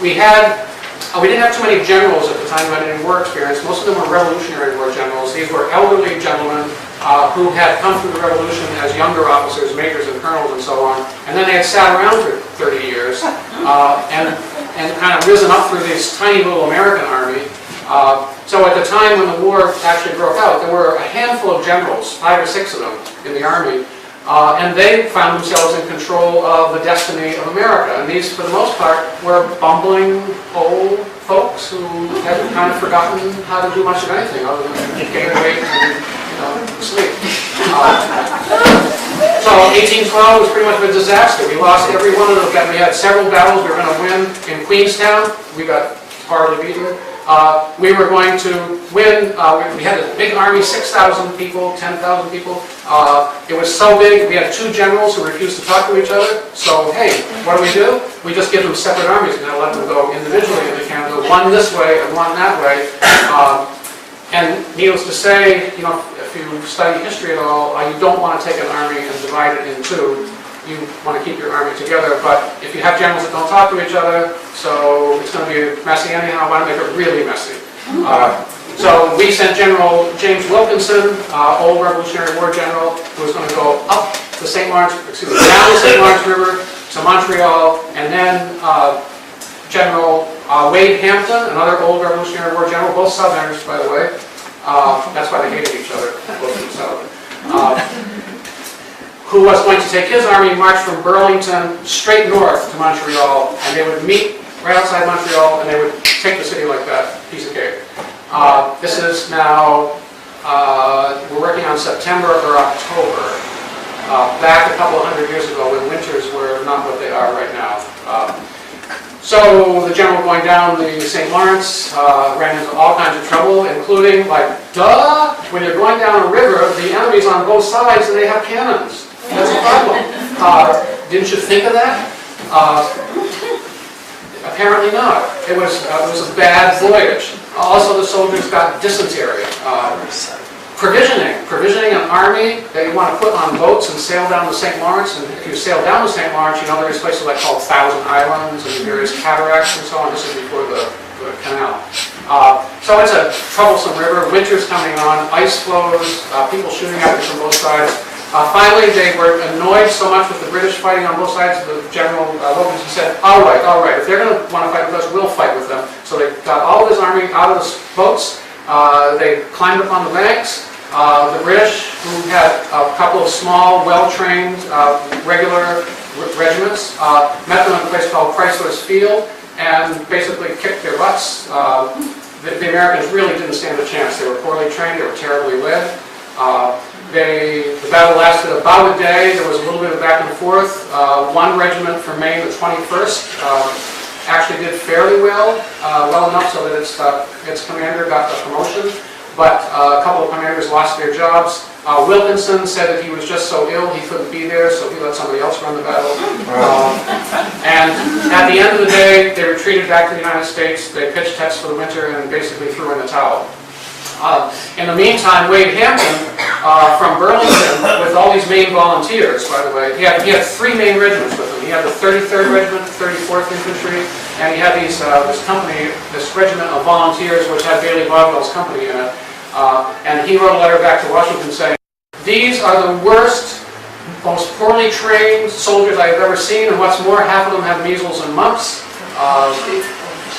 We didn't have too many generals at the time who had any war experience. Most of them were Revolutionary War generals. These were elderly gentlemen who had come through the Revolution as younger officers, majors and colonels and so on. And then they had sat around for 30 years and kind of risen up through this tiny little American army. So at the time when the war actually broke out, there were a handful of generals, 5 or 6 of them in the army, and they found themselves in control of the destiny of America. And these, for the most part, were bumbling old folk folks who had kind of forgotten how to do much of anything other than gain weight and sleep. So 1812 was pretty much a disaster. We lost every one of them. We had several battles we were going to win in Queenstown. We got horribly beaten. We were going to win. We had a big army, 6,000 people, 10,000 people. It was so big, we had 2 generals who refused to talk to each other. So, hey, what do? We just give them separate armies and let them go individually in Canada, one this way and one that way. And needless to say, if you study history at all, you don't want to take an army and divide it in 2. You want to keep your army together, but if you have generals that don't talk to each other, so it's going to be messy anyhow. I want to make it really messy. So we sent General James Wilkinson, old Revolutionary War general, who was going to go up the down the St. Lawrence River to Montreal, and then General Wade Hampton, another old Revolutionary War general, both Southerners, by the way. That's why they hated each other, both from the South. Who was going to take his army and march from Burlington straight north to Montreal, and they would meet right outside Montreal, and they would take the city like that, piece of cake. This is now, we're working on September or October, back a couple of hundred years ago when winters were not what they are right now. So the general going down the St. Lawrence ran into all kinds of trouble, including, when you're going down a river, the enemy's on both sides and they have cannons. That's a problem. Didn't you think of that? Apparently not. It was a bad voyage. Also, the soldiers got dysentery. Provisioning an army that you want to put on boats and sail down the St. Lawrence. And if you sail down the St. Lawrence, there's places called Thousand Islands and various cataracts and so on. This is before the canal. So it's a troublesome river. Winter's coming on. Ice flows. People shooting at you from both sides. Finally, they were annoyed so much with the British fighting on both sides. The General Wilkinson said, all right, if they're going to want to fight with us, we'll fight with them. So they got all of his army out of the boats. They climbed up on the banks. The British, who had a couple of small, well-trained, regular regiments, met them at a place called Chrysler's Field and basically kicked their butts. The Americans really didn't stand a chance. They were poorly trained. They were terribly led. The battle lasted about a day. There was a little bit of back and forth. One regiment from Maine, the 21st, actually did fairly well enough so that its commander got the promotion. But a couple of commanders lost their jobs. Wilkinson said that he was just so ill he couldn't be there, so he let somebody else run the battle. And at the end of the day, they retreated back to the United States. They pitched tents for the winter and basically threw in the towel. In the meantime, Wade Hampton from Burlington, with all these Maine volunteers, by the way, he had 3 Maine regiments with him. He had the 33rd Regiment, the 34th Infantry, and he had this regiment of volunteers, which had Bailey Boswell's company in it. And he wrote a letter back to Washington saying, "These are the worst, most poorly trained soldiers I have ever seen, and what's more, half of them have measles and mumps.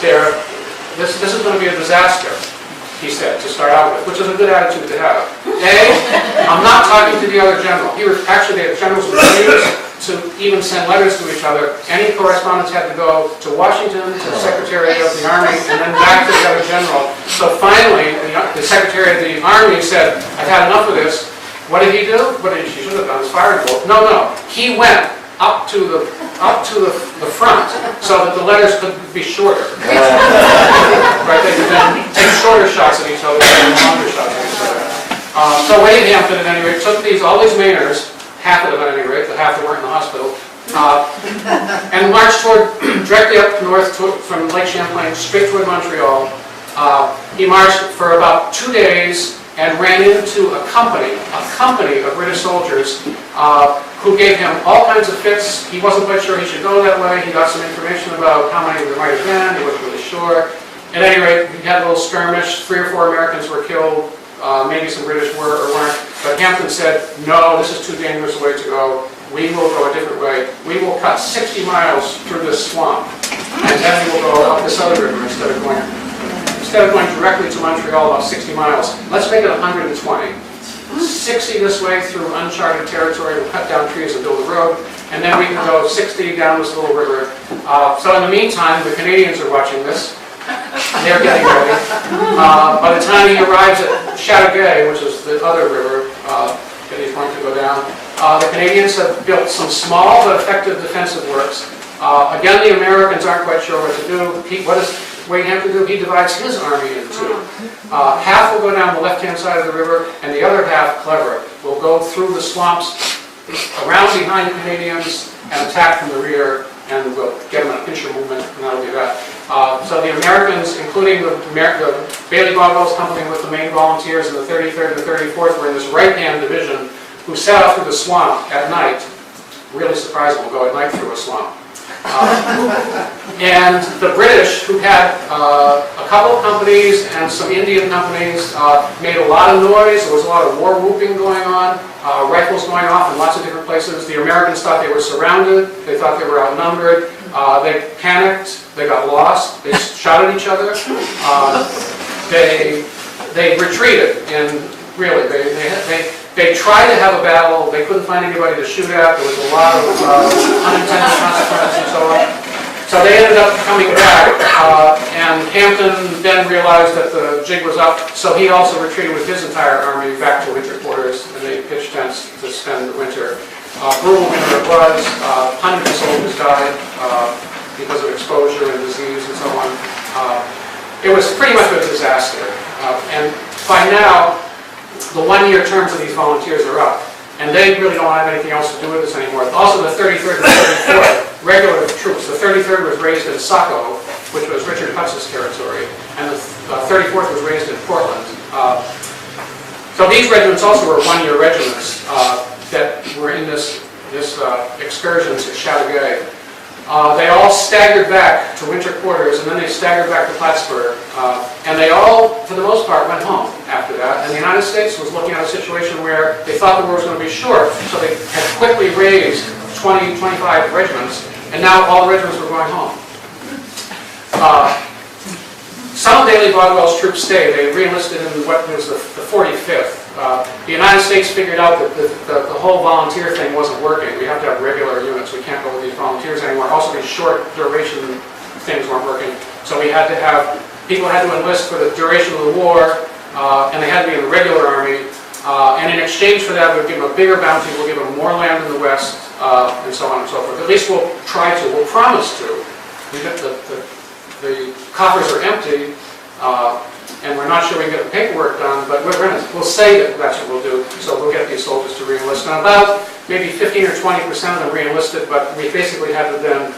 This is going to be a disaster," he said, to start out with, which is a good attitude to have. I'm not talking to the other general. Actually, the generals refused to even send letters to each other. Any correspondence had to go to Washington, to the Secretary of the Army, and then back to the other general. So finally, the Secretary of the Army said, "I've had enough of this." What did he do? What did he should have done? Is fired bolt. No. He went up to the front so that the letters could be shorter. Right? They could then take shorter shots at each other and longer shots at each other. So Wade Hampton, at any rate, took all these Mainers, half of them at any rate, the half that weren't in the hospital, and marched directly up north from Lake Champlain straight toward Montreal. He marched for about 2 days and ran into a company of British soldiers who gave him all kinds of fits. He wasn't quite sure he should go that way. He got some information about how many there might have been. He wasn't really sure. At any rate, he had a little skirmish. 3 or 4 Americans were killed. Maybe some British were or weren't. But Hampton said, "No, this is too dangerous a way to go. We will go a different way. We will cut 60 miles through this swamp. And then we will go up this other river instead of going directly to Montreal about 60 miles. Let's make it 120. 60 this way through uncharted territory. We'll cut down trees and build a road. And then we can go 60 down this little river." So in the meantime, the Canadians are watching this. they're getting ready. By the time he arrives at Chateauguay, which is the other river that he's going to go down, the Canadians have built some small but effective defensive works. Again, the Americans aren't quite sure what to do. What does Wade have to do? He divides his army in two. Half will go down the left-hand side of the river, and the other half, clever, will go through the swamps around behind the Canadians and attack from the rear, and we'll get them in a pincher movement, and that'll be that. So the Americans, including the Bailey Bogwell's company with the Maine volunteers and the 33rd and the 34th, were in this right-hand division, who set out through the swamp at night. Really surprising, we'll go at night through a swamp. And the British, who had a couple of companies and some Indian companies, made a lot of noise. There was a lot of war whooping going on, rifles going off in lots of different places. The Americans thought they were surrounded. They thought they were outnumbered. They panicked. They got lost. They shot at each other. They retreated, and really, they tried to have a battle. They couldn't find anybody to shoot at. There was a lot of unintended consequences and so on. So they ended up coming back, and Hampton then realized that the jig was up, so he also retreated with his entire army back to winter quarters, and they pitched tents to spend the winter. Brutal winter it was. Hundreds of soldiers died because of exposure and disease and so on. It was pretty much a disaster. And by now, the one-year terms of these volunteers are up, and they really don't have anything else to do with this anymore. Also, the 33rd and 34th, regular troops. The 33rd was raised in Saco, which was Richard Hutz's territory, and the 34th was raised in Portland. So these regiments also were one-year regiments that were in this excursion to Chateauguay. They all staggered back to winter quarters, and then they staggered back to Plattsburgh. And they all, for the most part, went home after that. And the United States was looking at a situation where they thought the war was going to be short, so they had quickly raised 20, 25 regiments, and now all the regiments were going home. Some of Bailey Bogwell's troops stayed. They re-enlisted in what was the 45th. The United States figured out that the whole volunteer thing wasn't working. We have to have regular units. We can't go with these volunteers anymore. Also, these short duration things weren't working. So we had to have, people had to enlist for the duration of the war, and they had to be in the regular army. And in exchange for that, we'd give them a bigger bounty. We'll give them more land in the West, and so on and so forth. At least we'll try to. We'll promise to. The coffers are empty, and we're not sure we can get the paperwork done, but we'll say that that's what we'll do. So we'll get these soldiers to re-enlist. And about maybe 15 or 20% of them re-enlisted, but we basically had to then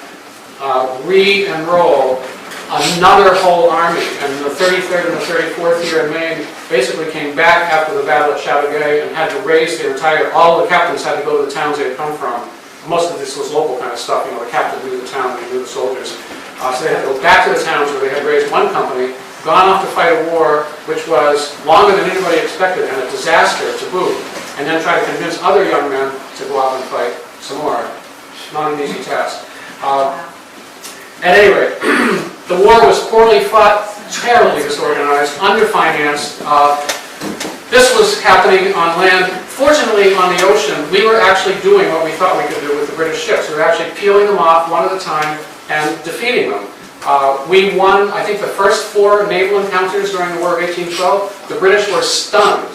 re-enroll another whole army. And the 33rd and the 34th here in Maine basically came back after the battle at Chateauguay and had to raise their entire, all the captains had to go to the towns they had come from. Most of this was local kind of stuff, the captain knew the town, they knew the soldiers. So they had to go back to the towns where they had raised one company, gone off to fight a war which was longer than anybody expected and a disaster to boot, and then try to convince other young men to go out and fight some more. Not an easy task. At any rate, the war was poorly fought, terribly disorganized, underfinanced. This was happening on land. Fortunately, on the ocean, we were actually doing what we thought we could do with the British ships. We were actually peeling them off one at a time and defeating them. We won, I think, the first 4 naval encounters during the War of 1812. The British were stunned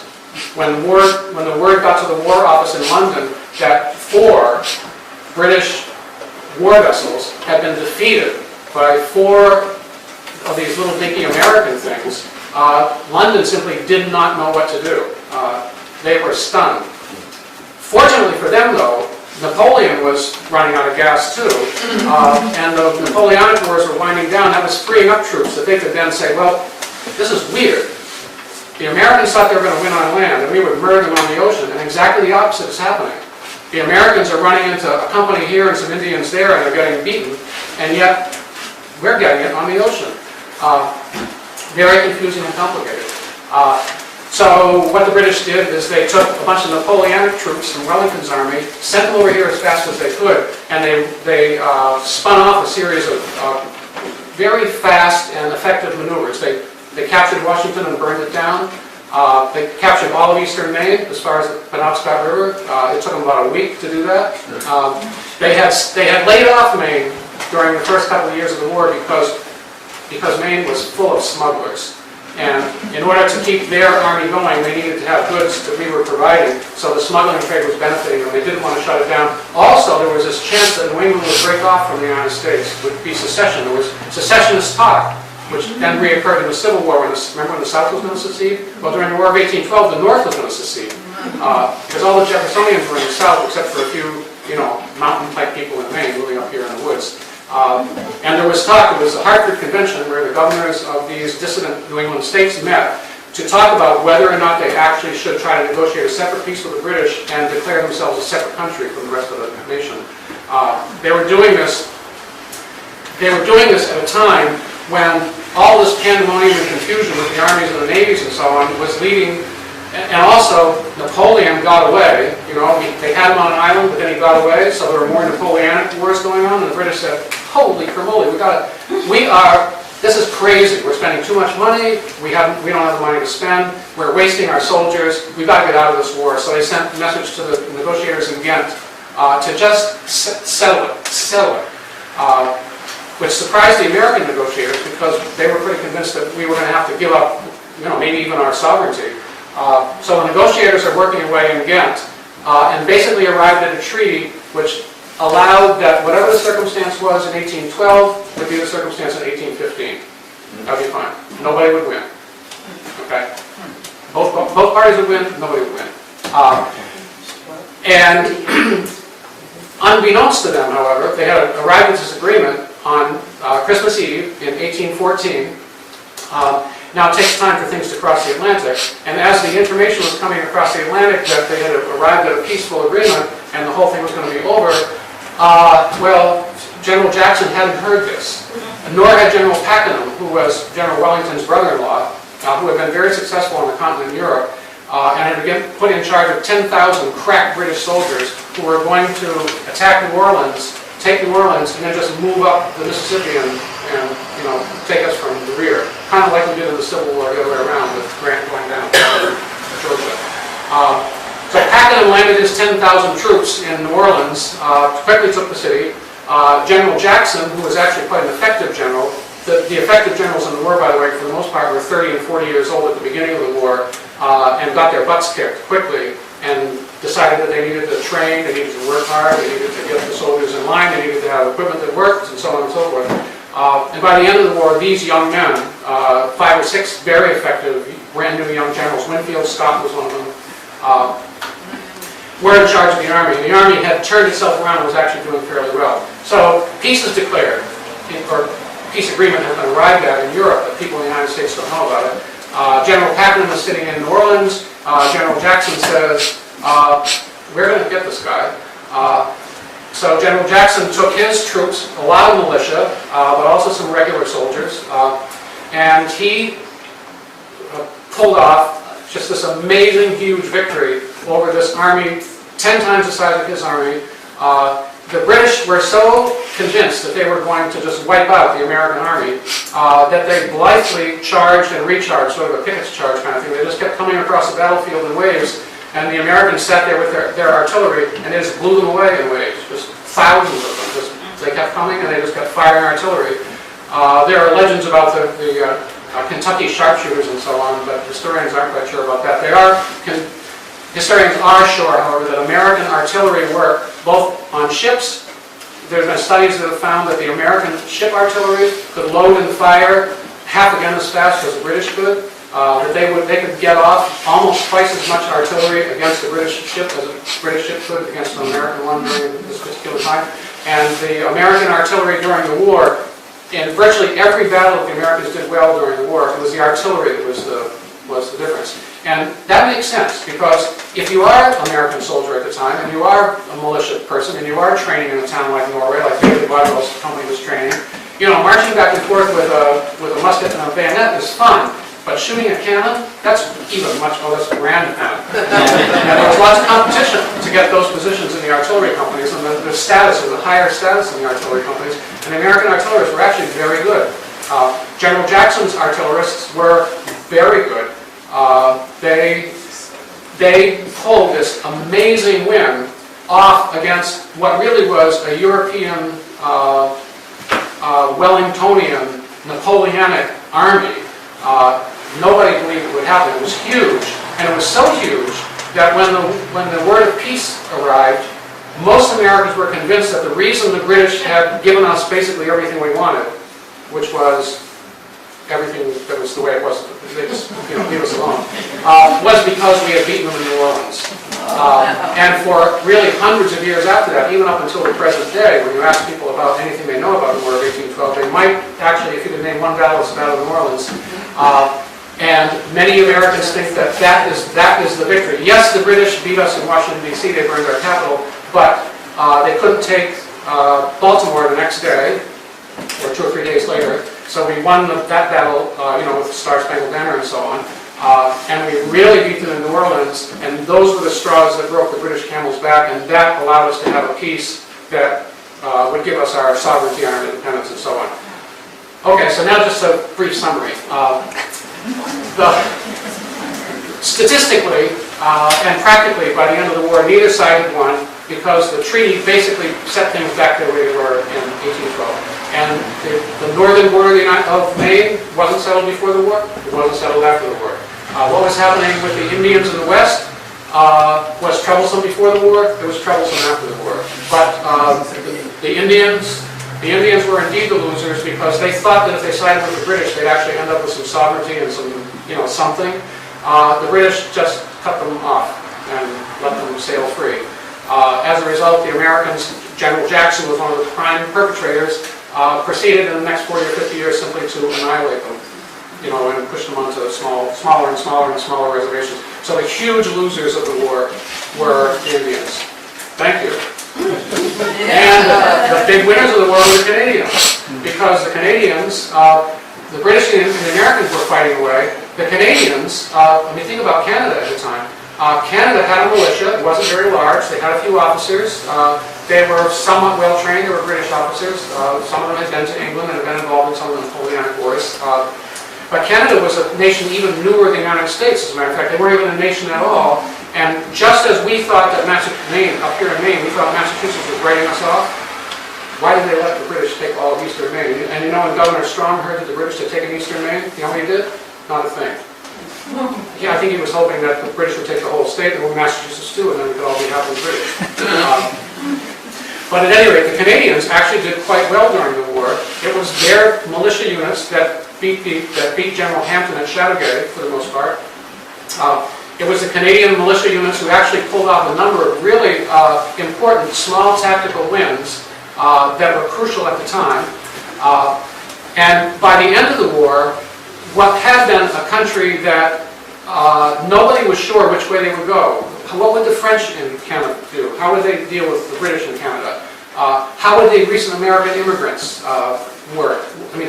when the word got to the War Office in London that 4 British war vessels had been defeated by 4 of these little dinky American things. London simply did not know what to do. They were stunned. Fortunately for them, though, Napoleon was running out of gas too, and the Napoleonic Wars were winding down. That was freeing up troops that they could then say, well, this is weird. The Americans thought they were going to win on land, and we would murder them on the ocean, and exactly the opposite is happening. The Americans are running into a company here and some Indians there, and they're getting beaten, and yet we're getting it on the ocean. Very confusing and complicated. So what the British did is they took a bunch of Napoleonic troops from Wellington's army, sent them over here as fast as they could, and they spun off a series of very fast and effective maneuvers. They captured Washington and burned it down. They captured all of eastern Maine as far as the Penobscot River. It took them about a week to do that. They had laid off Maine during the first couple of years of the war because because Maine was full of smugglers. And in order to keep their army going, they needed to have goods that we were providing, so the smuggling trade was benefiting them. They didn't want to shut it down. Also, there was this chance that New England would break off from the United States, would be secession. There was secessionist talk, which then reoccurred in the Civil War. Remember when the South was going to secede? Well, during the War of 1812, the North was going to secede. Because all the Jeffersonians were in the South, except for a few, mountain-type people in Maine moving up here in the woods. And there was talk, it was the Hartford Convention, where the governors of these dissident New England states met to talk about whether or not they actually should try to negotiate a separate peace with the British and declare themselves a separate country from the rest of the nation. They were doing this at a time when all this pandemonium and confusion with the armies and the navies and so on was leading. And also, Napoleon got away. They had him on an island, but then he got away, so there were more Napoleonic wars going on, and the British said, holy crimoly, this is crazy. We're spending too much money, we don't have the money to spend, we're wasting our soldiers, we've got to get out of this war. So they sent a message to the negotiators in Ghent to just settle it. Which surprised the American negotiators, because they were pretty convinced that we were going to have to give up, maybe even our sovereignty. So the negotiators are working away in Ghent and basically arrived at a treaty which allowed that whatever the circumstance was in 1812 would be the circumstance in 1815. That would be fine. Nobody would win. Okay? Both parties would win, nobody would win. And unbeknownst to them, however, they had arrived at this agreement on Christmas Eve in 1814. Now it takes time for things to cross the Atlantic, and as the information was coming across the Atlantic that they had arrived at a peaceful agreement and the whole thing was going to be over, well, General Jackson hadn't heard this, nor had General Pakenham, who was General Wellington's brother-in-law, who had been very successful on the continent of Europe, and had been put in charge of 10,000 crack British soldiers who were going to attack New Orleans, take New Orleans, and then just move up the Mississippi and take us from the rear. Kind of like we did in the Civil War the other way around with Grant going down to Georgia. So Pakenham landed his 10,000 troops in New Orleans, quickly took the city. General Jackson, who was actually quite an effective general, the effective generals in the war, by the way, for the most part, were 30 and 40 years old at the beginning of the war, and got their butts kicked quickly, and decided that they needed to train, they needed to work hard, they needed to get the soldiers in line, they needed to have equipment that worked, and so on and so forth. And by the end of the war, these young men, 5 or 6 very effective, brand new young generals, Winfield Scott was one of them, were in charge of the Army. And the Army had turned itself around and was actually doing fairly well. So peace is declared, or peace agreement has been arrived at in Europe, but people in the United States don't know about it. General Pakenham is sitting in New Orleans. General Jackson says, we're going to get this guy. So General Jackson took his troops, a lot of militia, but also some regular soldiers, and he pulled off just this amazing, huge victory over this army, 10 times the size of his army. The British were so convinced that they were going to just wipe out the American army that they blithely charged and recharged, sort of a Pickett's charge kind of thing. They just kept coming across the battlefield in waves, and the Americans sat there with their artillery, and they just blew them away in waves, just thousands of them. They kept coming, and they just kept firing artillery. There are legends about the Kentucky sharpshooters and so on, but historians aren't quite sure about that. Historians are sure, however, that American artillery worked both on ships. There have been studies that have found that the American ship artillery could load and fire half again as fast as the British could. That they could get off almost twice as much artillery against a British ship as a British ship could against an American one during this particular time. And the American artillery during the war, in virtually every battle that the Americans did well during the war, it was the artillery that was the difference. And that makes sense, because if you are an American soldier at the time, and you are a militia person, and you are training in a town like Norway, like David Waddell's company was training, marching back and forth with a musket and a bayonet is fun. But shooting a cannon, that's even much more less grand cannon. And there was lots of competition to get those positions in the artillery companies, and the status was a higher status in the artillery companies. And the American artillerists were actually very good. General Jackson's artillerists were very good. They pulled this amazing win off against what really was a European, Wellingtonian Napoleonic army. Nobody believed it would happen. It was huge, and it was so huge that when the word of peace arrived, most Americans were convinced that the reason the British had given us basically everything we wanted, which was everything that was the way it was, they just leave us alone, was because we had beaten them in New Orleans. And for really hundreds of years after that, even up until the present day, when you ask people about anything they know about the War of 1812, they might actually, if you could name one battle, it's the Battle of New Orleans. And many Americans think that that is the victory. Yes, the British beat us in Washington, D.C., they burned our capital, but they couldn't take Baltimore the next day, or 2 or 3 days later. So we won that battle, with the Star-Spangled Banner and so on. And we really beat them in New Orleans, and those were the straws that broke the British camel's back, and that allowed us to have a peace that would give us our sovereignty, our independence, and so on. Okay, so now just a brief summary. Statistically and practically, by the end of the war, neither side had won, because the treaty basically set things back the way they were in 1812. And the northern border of Maine wasn't settled before the war, it wasn't settled after the war. What was happening with the Indians in the West was troublesome before the war, it was troublesome after the war. But the Indians were indeed the losers, because they thought that if they sided with the British, they'd actually end up with some sovereignty and some, something. The British just cut them off and let them sail free. As a result, the Americans, General Jackson was one of the prime perpetrators, proceeded in the next 40 or 50 years simply to annihilate them, and push them onto smaller and smaller reservations. So the huge losers of the war were the Indians. Thank you. And the big winners of the war were the Canadians, because the Canadians, the British and the Americans were fighting away. The Canadians, think about Canada at the time. Canada had a militia. It wasn't very large. They had a few officers. They were somewhat well-trained. They were British officers. Some of them had been to England and had been involved in some of the Napoleonic Wars. But Canada was a nation even newer than the United States, as a matter of fact. They weren't even a nation at all. And just as we thought that Maine, up here in Maine, we thought Massachusetts was writing us off, why did they let the British take all of eastern Maine? And when Governor Strong heard that the British had taken eastern Maine, you know what he did? Not a thing. Yeah, I think he was hoping that the British would take the whole state, and Massachusetts too, and then we could all be happily British. But at any rate, the Canadians actually did quite well during the war. It was their militia units that beat General Hampton at Chateauguay, for the most part. It was the Canadian militia units who actually pulled off a number of really important small tactical wins that were crucial at the time. And by the end of the war, what had been a country that nobody was sure which way they would go. What would the French in Canada do? How would they deal with the British in Canada? How would the recent American immigrants work?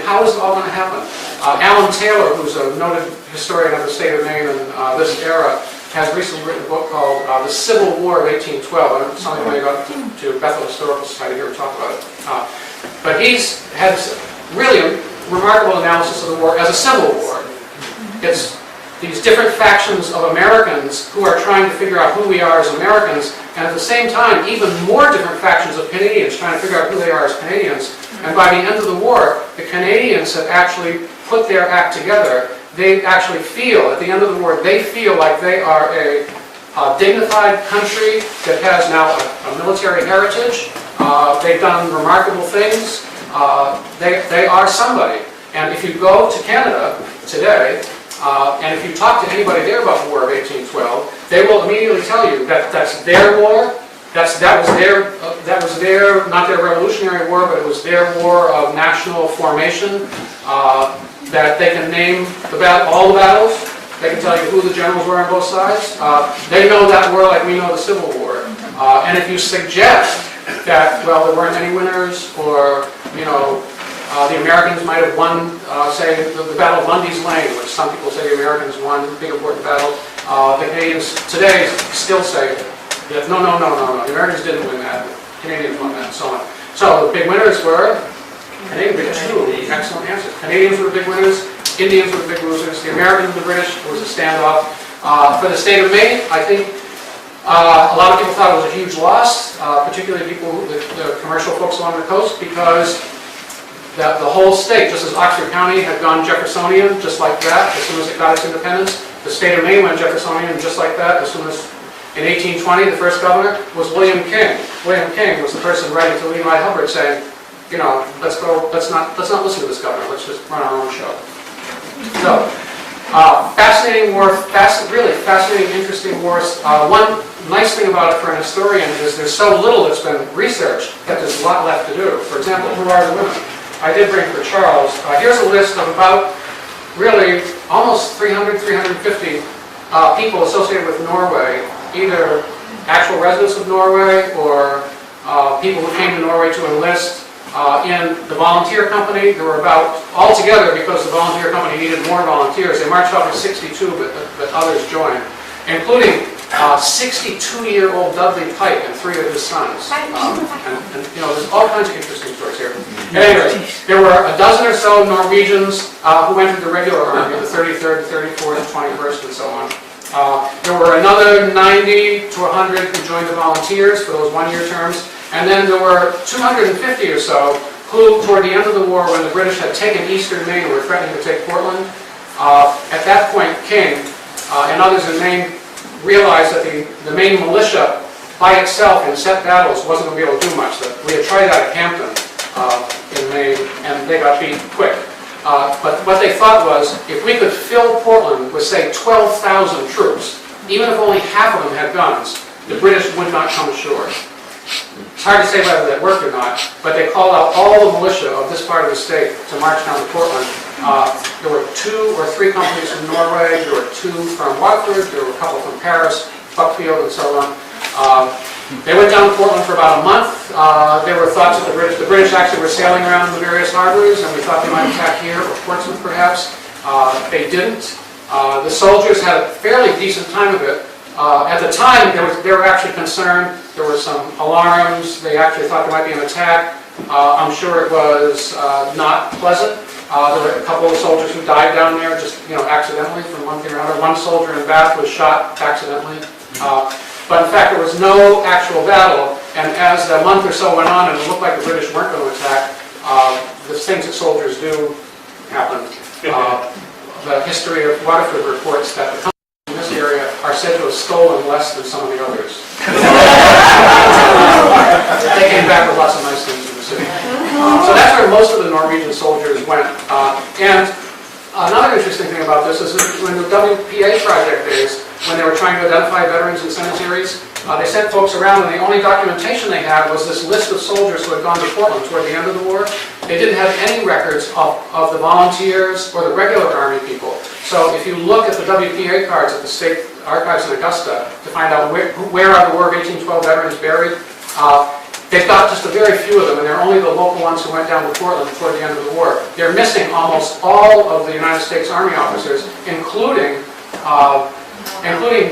How is it all going to happen? Alan Taylor, who's a noted historian of the state of Maine and this era, has recently written a book called The Civil War of 1812. It's something when I got to Bethel Historical Society here to talk about it. But he's had really a remarkable analysis of the war as a civil war. It's these different factions of Americans who are trying to figure out who we are as Americans, and at the same time, even more different factions of Canadians trying to figure out who they are as Canadians. And by the end of the war, the Canadians have actually put their act together. They actually feel, at the end of the war, they feel like they are a dignified country that has now a military heritage. They've done remarkable things. They are somebody. And if you go to Canada today, and if you talk to anybody there about the War of 1812, they will immediately tell you that that's their war. That was their not their Revolutionary War, but it was their war of national formation. That they can name all the battles. They can tell you who the generals were on both sides. They know that war like we know the Civil War. And if you suggest that, well, there weren't any winners, or the Americans might have won, say, the Battle of Lundy's Lane, which some people say the Americans won, big important battle. The Canadians today still say that no, the Americans didn't win that, the Canadians won that, and so on. So the big winners were Canadians. Excellent answer. Canadians were the big winners, Indians were the big losers, the Americans and the British was a standoff. For the state of Maine, I think a lot of people thought it was a huge loss, particularly the commercial folks along the coast, because that the whole state, just as Oxford County had gone Jeffersonian, just like that, as soon as it got its independence, the state of Maine went Jeffersonian just like that, as soon as, in 1820, the first governor was William King. William King was the person writing to Levi Hubbard saying, you know, let's not listen to this governor, let's just run our own show. So, fascinating war, really fascinating, interesting wars. One nice thing about it for an historian is there's so little that's been researched that there's a lot left to do. For example, who are the women? I did bring for Charles. Here's a list of about, really, almost 300, 350 people associated with Norway, either actual residents of Norway or people who came to Norway to enlist. In the volunteer company, there were about, altogether, because the volunteer company needed more volunteers, they marched off with 62, but others joined, including 62-year-old Dudley Pike and 3 of his sons. And you know, there's all kinds of interesting stories here. At any rate, there were a dozen or so Norwegians who entered the regular army, the 33rd, 34th, 21st, and so on. There were another 90 to 100 who joined the volunteers for those one-year terms. And then there were 250 or so who, toward the end of the war, when the British had taken eastern Maine and were threatening to take Portland, at that point King and others in Maine realized that the Maine militia by itself in set battles wasn't going to be able to do much. That we had tried it out at Hampton in Maine, and they got beat quick. But what they thought was, if we could fill Portland with, say, 12,000 troops, even if only half of them had guns, the British would not come ashore. It's hard to say whether that worked or not, but they called out all the militia of this part of the state to march down to Portland. There were 2 or 3 companies from Norway, there were 2 from Waterford, there were a couple from Paris, Buckfield, and so on. They went down to Portland for about a month. There were thoughts that the British actually were sailing around in the various harbors, and we thought they might attack here, or Portsmouth perhaps. They didn't. The soldiers had a fairly decent time of it. At the time, they were actually concerned. There were some alarms. They actually thought there might be an attack. I'm sure it was not pleasant. There were a couple of soldiers who died down there just, you know, accidentally from one thing or another. One soldier in Bath was shot accidentally. But in fact, there was no actual battle. And as the month or so went on and it looked like the British weren't going to attack, the things that soldiers do happened. The history of Waterford reports that the companies in this area are said to have stolen less than some of the others. They came back with lots of nice things in the city. So that's where most of the Norwegian soldiers went. And another interesting thing about this is that when the WPA project days, when they were trying to identify veterans in cemeteries, they sent folks around, and the only documentation they had was this list of soldiers who had gone to Portland toward the end of the war. They didn't have any records of the volunteers or the regular Army people. So if you look at the WPA cards at the State Archives in Augusta to find out where are the War of 1812 veterans buried, they've got just a very few of them, and they're only the local ones who went down to Portland toward the end of the war. They're missing almost all of the United States Army officers, including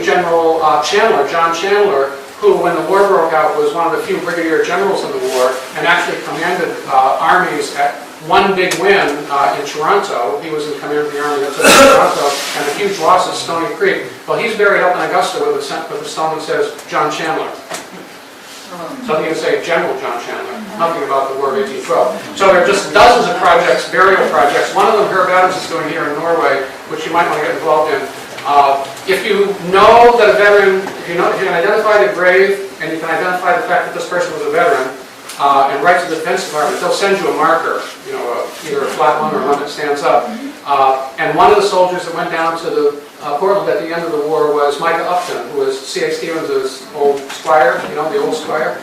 General Chandler, John Chandler, who, when the war broke out, was one of the few brigadier generals in the war and actually commanded armies at one big win in Toronto. He was in command of the army that took Toronto, and the huge loss at Stony Creek. Well, he's buried up in Augusta with a stone that says John Chandler. Something to say General John Chandler, nothing about the War of 1812. So there are just dozens of projects, burial projects. One of them Herb Adams is doing here in Norway, which you might want to get involved in. If you know that a veteran, if you can identify the grave and you can identify the fact that this person was a veteran, and write to the Defense Department, they'll send you a marker, you know, either a flat one or one that stands up. And one of the soldiers that went down to the Portland at the end of the war was Micah Upton, who was C.A. Stevens' old squire, you know, the old squire.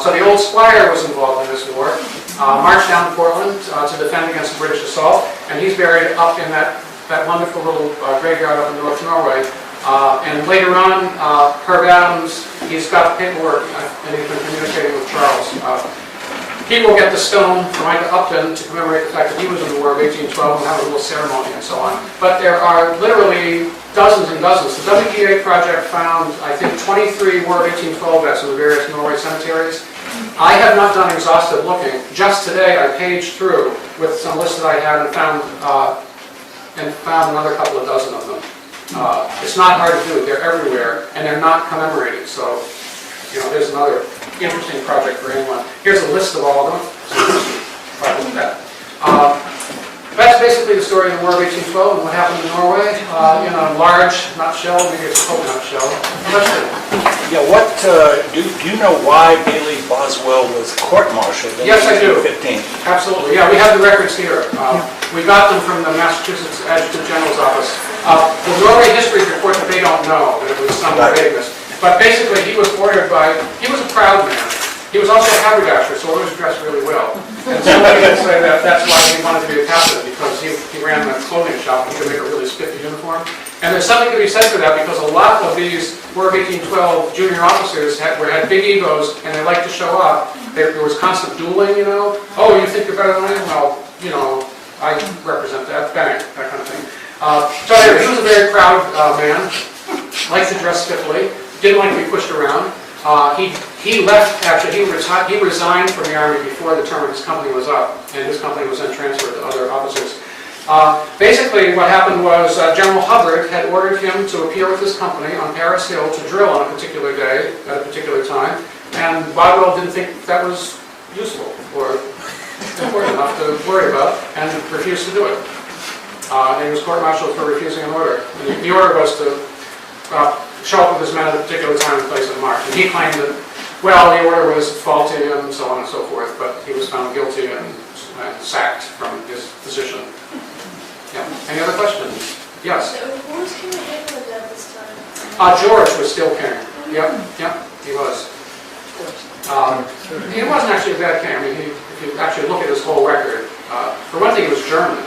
So the old squire was involved in this war, marched down to Portland to defend against the British assault, and he's buried up in that wonderful little graveyard up in North Norway. And later on, Herb Adams, he's got paperwork, and he's been communicating with Charles. He will get the stone from Micah Upton to commemorate the fact that he was in the War of 1812 and have a little ceremony and so on. But there are literally dozens and dozens. The WPA project found, I think, 23 War of 1812 vets in the various Norway cemeteries. I have not done exhaustive looking. Just today, I paged through with some lists that I had and found another couple of dozen of them. It's not hard to do. They're everywhere, and they're not commemorated. So, you know, there's another interesting project for anyone. Here's a list of all of them. So, that. That's basically the story of the War of 1812 and what happened in Norway in a large nutshell, maybe it's a whole nutshell. Question? Yeah, do you know why Bailey Boswell was court-martialed in Yes, I do. 1815? Absolutely, yeah, we have the records here. We got them from the Massachusetts Adjutant General's office. The Norway history report that they don't know, that it was some vagueness. But basically, he was ordered by, he was a proud man. He was also a haberdasher, so always dressed really well. And some people say that that's why he wanted to be a captain, because he ran a clothing shop and he could make a really spiffy uniform. And there's something to be said for that, because a lot of these War of 1812 junior officers had big egos and they liked to show up. There was constant dueling, you know. Oh, you think you're better than I am? Well, you know, I represent that, bang, that kind of thing. So anyway, he was a very proud man, liked to dress stiffly, didn't like to be pushed around. He left, actually, he resigned from the Army before the term of his company was up, and his company was then transferred to other officers. Basically, what happened was General Hubbard had ordered him to appear with his company on Paris Hill to drill on a particular day, at a particular time, and Boswell didn't think that was useful or important enough to worry about, and refused to do it. And he was court-martialed for refusing an order. And the order was to show up with his men at a particular time and place and march. And he claimed that, well, the order was faulty and so on and so forth, but he was found guilty and sacked from his position. Yeah. Any other questions? Yes? So who was King of England at this time? George was still king. Yep, he was. He wasn't actually a bad king. I mean, if you actually look at his whole record, for one thing, he was German,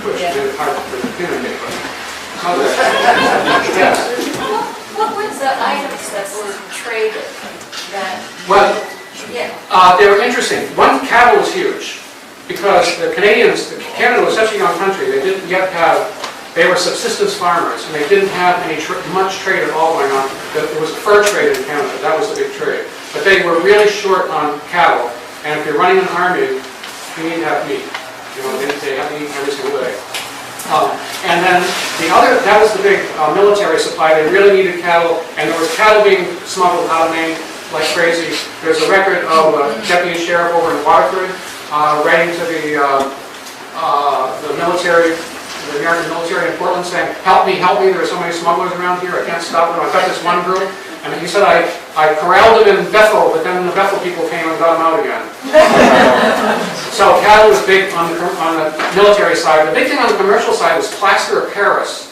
which made it hard to communicate with. Yes. What were the items that were traded that, Well, yeah, they were interesting. One, cattle was huge, because the Canadians, Canada was such a young country, they didn't yet have, they were subsistence farmers, and they didn't have much trade at all going on. There was a fur trade in Canada, that was the big trade. But they were really short on cattle, and if you're running an army, you need to have meat. You know, they have to eat every single day. And then the other, that was the big military supply. They really needed cattle, and there was cattle being smuggled out of Maine like crazy. There's a record of a deputy sheriff over in Waterford writing to the military, the American military in Portland, saying, help me, there are so many smugglers around here, I can't stop them. I've got this one group. And he said, I corralled them in Bethel, but then the Bethel people came and got them out again. So cattle was big on the military side. The big thing on the commercial side was plaster of Paris.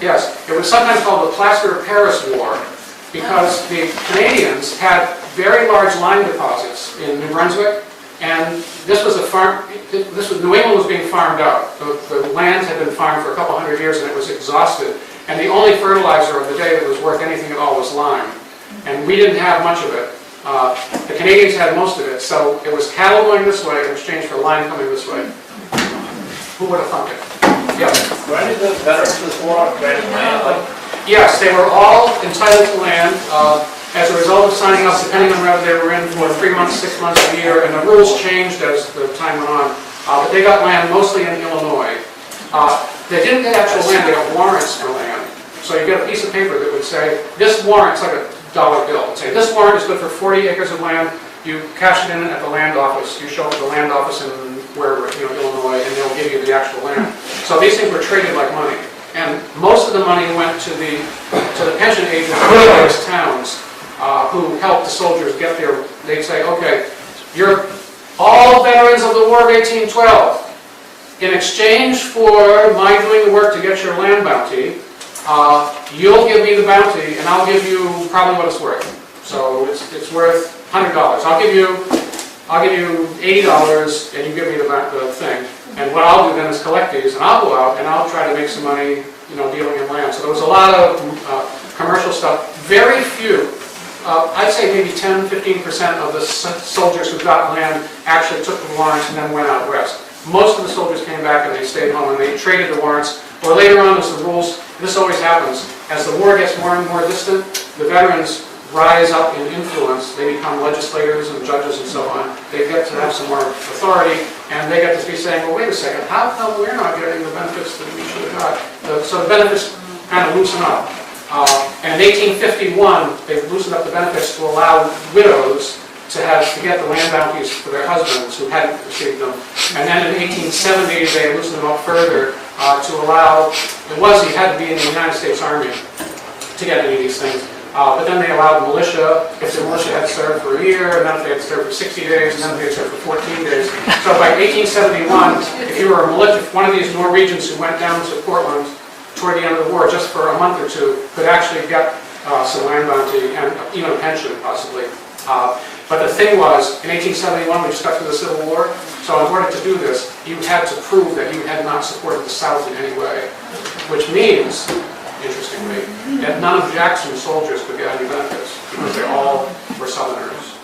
Yes, it was sometimes called the plaster of Paris War, because the Canadians had very large lime deposits in New Brunswick, and this was a farm. New England was being farmed out. The land had been farmed for a couple hundred years, and it was exhausted. And the only fertilizer of the day that was worth anything at all was lime. And we didn't have much of it. The Canadians had most of it. So it was cattle going this way in exchange for lime coming this way. Who would have thunk it? Yeah. Were any of the veterans of this war granted land? Yes, they were all entitled to land as a result of signing up, depending on whether they were in for 3 months, 6 months, a year. And the rules changed as the time went on. But they got land mostly in Illinois. They didn't get actual land, they got warrants for land. So you get a piece of paper that would say, this warrant's like a dollar bill. It would say, this warrant is good for 40 acres of land. You cash it in at the land office. You show up at the land office in wherever, Illinois, and they'll give you the actual land. So these things were traded like money. And most of the money went to the pension agents in the various towns who helped the soldiers get there. They'd say, okay, you're all veterans of the War of 1812. In exchange for my doing the work to get your land bounty, you'll give me the bounty, and I'll give you probably what it's worth. So it's worth $100. I'll give you $80, and you give me the thing. And what I'll do then is collect these, and I'll go out and I'll try to make some money, dealing in land. So there was a lot of commercial stuff. Very few. I'd say maybe 10-15% of the soldiers who got land actually took the warrants and then went out west. Most of the soldiers came back and they stayed home and they traded the warrants. Or later on, as the rules, this always happens, as the war gets more and more distant, the veterans rise up in influence. They become legislators and judges and so on. They get to have some more authority, and they get to be saying, well, wait a second, how come we're not getting the benefits that we should have got? So the benefits kind of loosen up. And in 1851, they loosened up the benefits to allow widows to get the land bounties for their husbands who hadn't received them. And then in 1870, they loosened them up further to allow, you had to be in the United States Army to get any of these things. But then they allowed militia, if the militia had served for a year, and then if they had served for 60 days, and then if they had served for 14 days. So by 1871, if you were a militia, one of these Norwegians who went down to Portland toward the end of the war, just for a month or two, could actually get some land bounty and even a pension, possibly. But the thing was, in 1871, we stuck to the Civil War, so in order to do this, you had to prove that you had not supported the South in any way, which means, interestingly, that none of Jackson's soldiers could get any benefits, because they all were Southerners.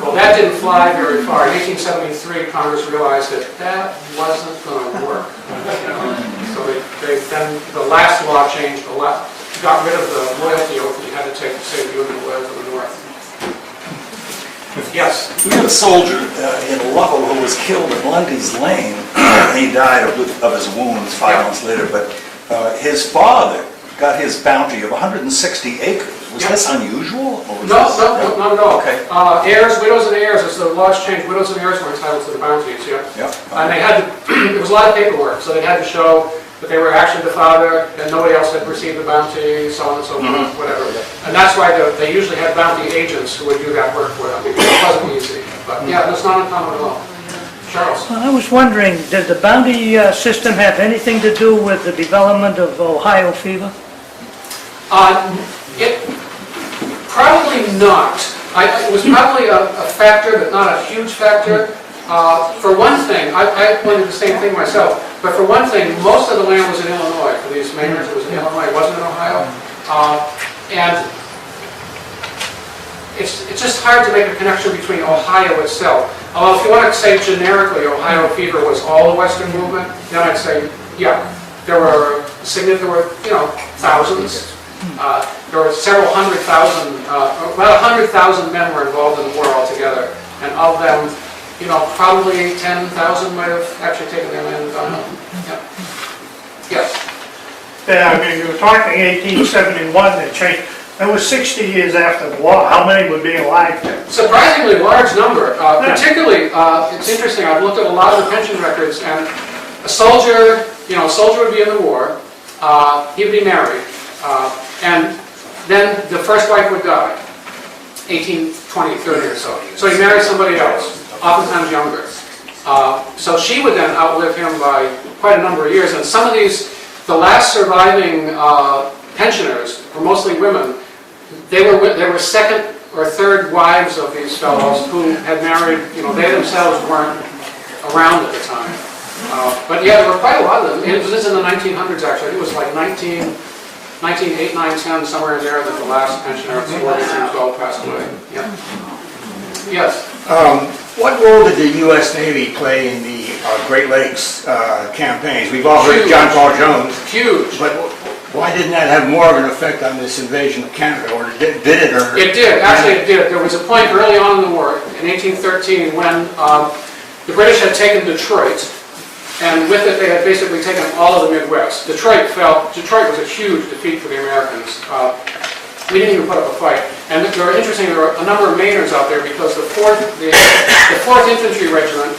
Well, that didn't fly very far. In 1873, Congress realized that that wasn't going to work. So then the last law changed, got rid of the loyalty oath that you had to take to say that you were loyal to the North. Yes? We had a soldier in Lovell who was killed in Lundy's Lane. He died of his wounds 5 months later, but his father got his bounty of 160 acres. Was this unusual? Or was No, this, not at all. Okay. Heirs, widows and heirs, as the laws changed, widows and heirs were entitled to the bounties, yeah. And they had to, there was a lot of paperwork, so they had to show that they were actually the father, that nobody else had received the bounty, so on and so forth, whatever. And that's why they usually had bounty agents who would do that work for them, because it wasn't easy. But yeah, that's not uncommon at all. Charles? I was wondering, did the bounty system have anything to do with the development of Ohio fever? It probably not. It was probably a factor, but not a huge factor. For one thing, I pointed the same thing myself, but for one thing, most of the land was in Illinois. For these Mainers, it was in Illinois, it wasn't in Ohio. And it's just hard to make a connection between Ohio itself. Although if you want to say generically Ohio fever was all the Western movement, then I'd say, yeah, there were thousands. There were several 100,000, about 100,000 men were involved in the war altogether, and of them, probably 10,000 might have actually taken their land and gone home. Yeah. Yes. Yeah, I mean, you were talking 1871, they changed. That was 60 years after the war. How many would be alive then? Surprisingly large number. Particularly, it's interesting, I've looked at a lot of the pension records, and a soldier would be in the war, he would be married, and then the first wife would die, 18, 20, 30 or so. So he married somebody else, oftentimes younger. So she would then outlive him by quite a number of years, and some of these, the last surviving pensioners were mostly women. They were second or third wives of these fellows who had married, they themselves weren't around at the time. But yeah, there were quite a lot of them. It was in the 1900s actually. I think it was like 1908, 9, 10, somewhere in there that the last pensioner of 1812 passed away. Yeah. Yes? What role did the U.S. Navy play in the Great Lakes campaigns? We've all heard of John Paul Jones. Huge. But why didn't that have more of an effect on this invasion of Canada, or did it? Or it did. Actually, it did. There was a point early on in the war, in 1813, when the British had taken Detroit, and with it they had basically taken all of the Midwest. Detroit was a huge defeat for the Americans. We didn't even put up a fight. And there were a number of Mainers out there because the 4th Infantry Regiment,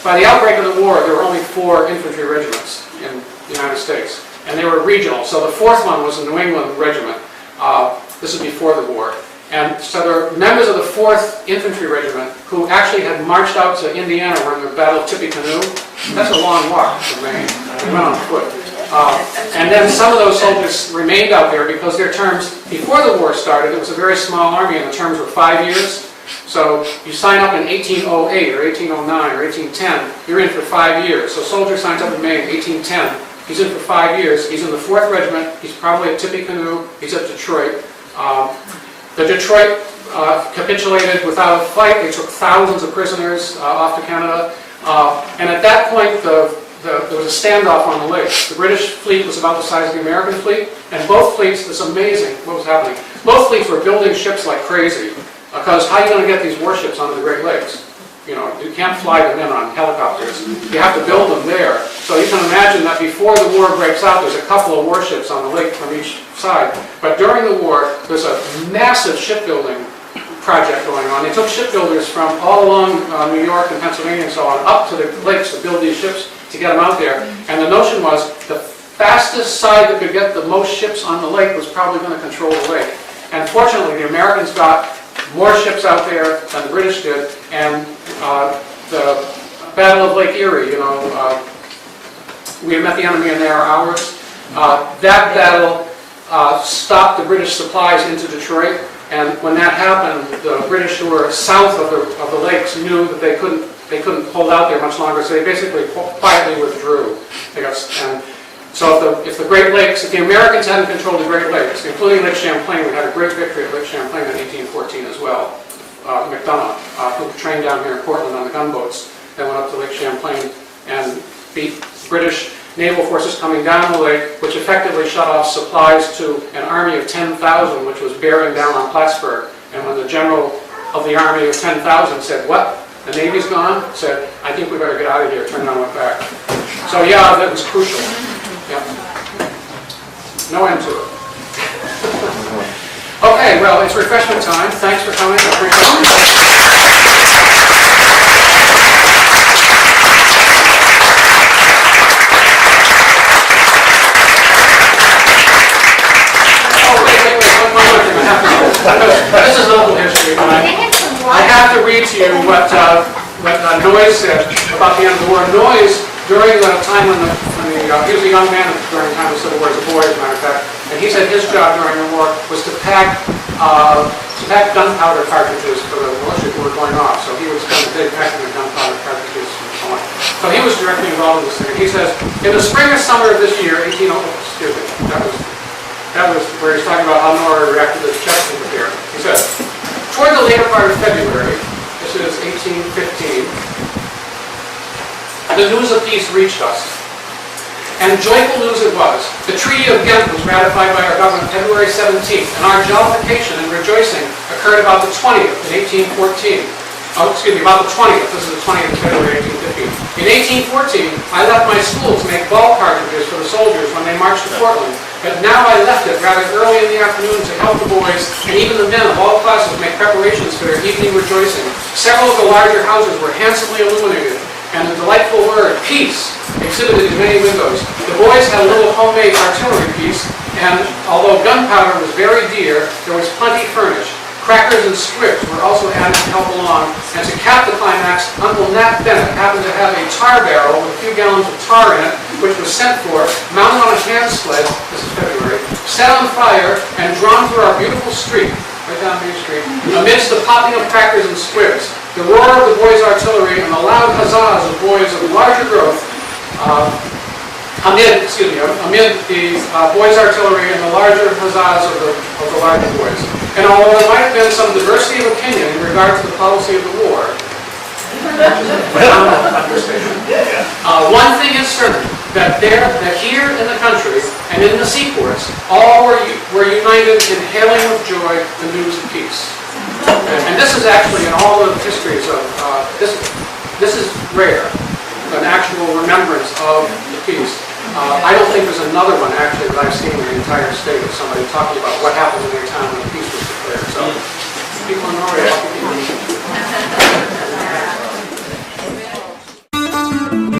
by the outbreak of the war, there were only 4 infantry regiments in the United States. And they were regional. So the 4th one was a New England regiment. This was before the war. And so there were members of the 4th Infantry Regiment who actually had marched out to Indiana during the Battle of Tippecanoe. That's a long walk from Maine. They went on foot. And then some of those soldiers remained out there because their terms, before the war started, it was a very small army and the terms were 5 years. So you sign up in 1808 or 1809 or 1810, you're in for 5 years. So a soldier signs up in Maine in 1810, he's in for 5 years, he's in the 4th Regiment, he's probably at Tippecanoe, he's at Detroit. The Detroit capitulated without a fight. They took thousands of prisoners off to Canada. And at that point, there was a standoff on the lakes. The British fleet was about the size of the American fleet, and both fleets, it's amazing what was happening. Both fleets were building ships like crazy, because how are you going to get these warships onto the Great Lakes? You can't fly them in on helicopters. You have to build them there. So you can imagine that before the war breaks out, there's a couple of warships on the lake from each side. But during the war, there's a massive shipbuilding project going on. They took shipbuilders from all along New York and Pennsylvania and so on up to the lakes to build these ships to get them out there. And the notion was the fastest side that could get the most ships on the lake was probably going to control the lake. And fortunately, the Americans got more ships out there than the British did, and the Battle of Lake Erie, you know, we met the enemy in their hours. That battle stopped the British supplies into Detroit, and when that happened, the British who were south of the lakes knew that they couldn't hold out there much longer, so they basically quietly withdrew. And so if the Great Lakes, if the Americans hadn't controlled the Great Lakes, including Lake Champlain, we had a great victory at Lake Champlain in 1814 as well. McDonough, who trained down here in Portland on the gunboats, that went up to Lake Champlain and beat British naval forces coming down the lake, which effectively shut off supplies to an army of 10,000, which was bearing down on Plattsburgh. And when the general of the army of 10,000 said, "What? The Navy's gone?" said, "I think we better get out of here," turned around and went back. So yeah, that was crucial. Yep. No end to it. Okay, well, it's refreshment time. Thanks for coming. I appreciate This is local history, but I have to read to you what Noyes said about the end of the war. Noyes, during the time when he was a young man during the time of the Civil War, as a boy, as a matter of fact, and he said his job during the war was to pack gunpowder cartridges for the militia who were going off. So he would spend the day packing the gunpowder cartridges and so on. So he was directly involved in this thing. He says, in the spring or summer of this year, that was where he's talking about how Norway reacted to the Chesapeake Affair. He says, toward the later part of February, this is 1815, the news of peace reached us. And joyful news it was. The Treaty of Ghent was ratified by our government February 17th, and our jollification and rejoicing occurred about the 20th in 1814. Oh, excuse me, about the 20th. This is the 20th of February 1815. In 1814, I left my school to make ball cartridges for the soldiers when they marched to Portland. But now I left it rather early in the afternoon to help the boys and even the men of all classes make preparations for their evening rejoicing. Several of the larger houses were handsomely illuminated, and the delightful word, peace, exhibited in many windows. The boys had a little homemade artillery piece, and although gunpowder was very dear, there was plenty furnished. Crackers and squibs were also added to help along, and to cap the climax, Uncle Nat Bennett happened to have a tar barrel with a few gallons of tar in it, which was sent for, mounted on a hand sled, this is February, set on fire, and drawn through our beautiful street, right down Main Street, amidst the popping of crackers and squibs, the roar of the boys' artillery, and the loud huzzas of boys of larger growth, amid the boys' artillery and the larger huzzas of the larger boys. And although there might have been some diversity of opinion in regard to the policy of the war, one thing is certain, that here in the country and in the seaports, all were united in hailing with joy the news of peace. And this is actually in all of the histories of, this is rare, an actual remembrance of the peace. I don't think there's another one actually that I've seen in the entire state of somebody talking about what happened in their town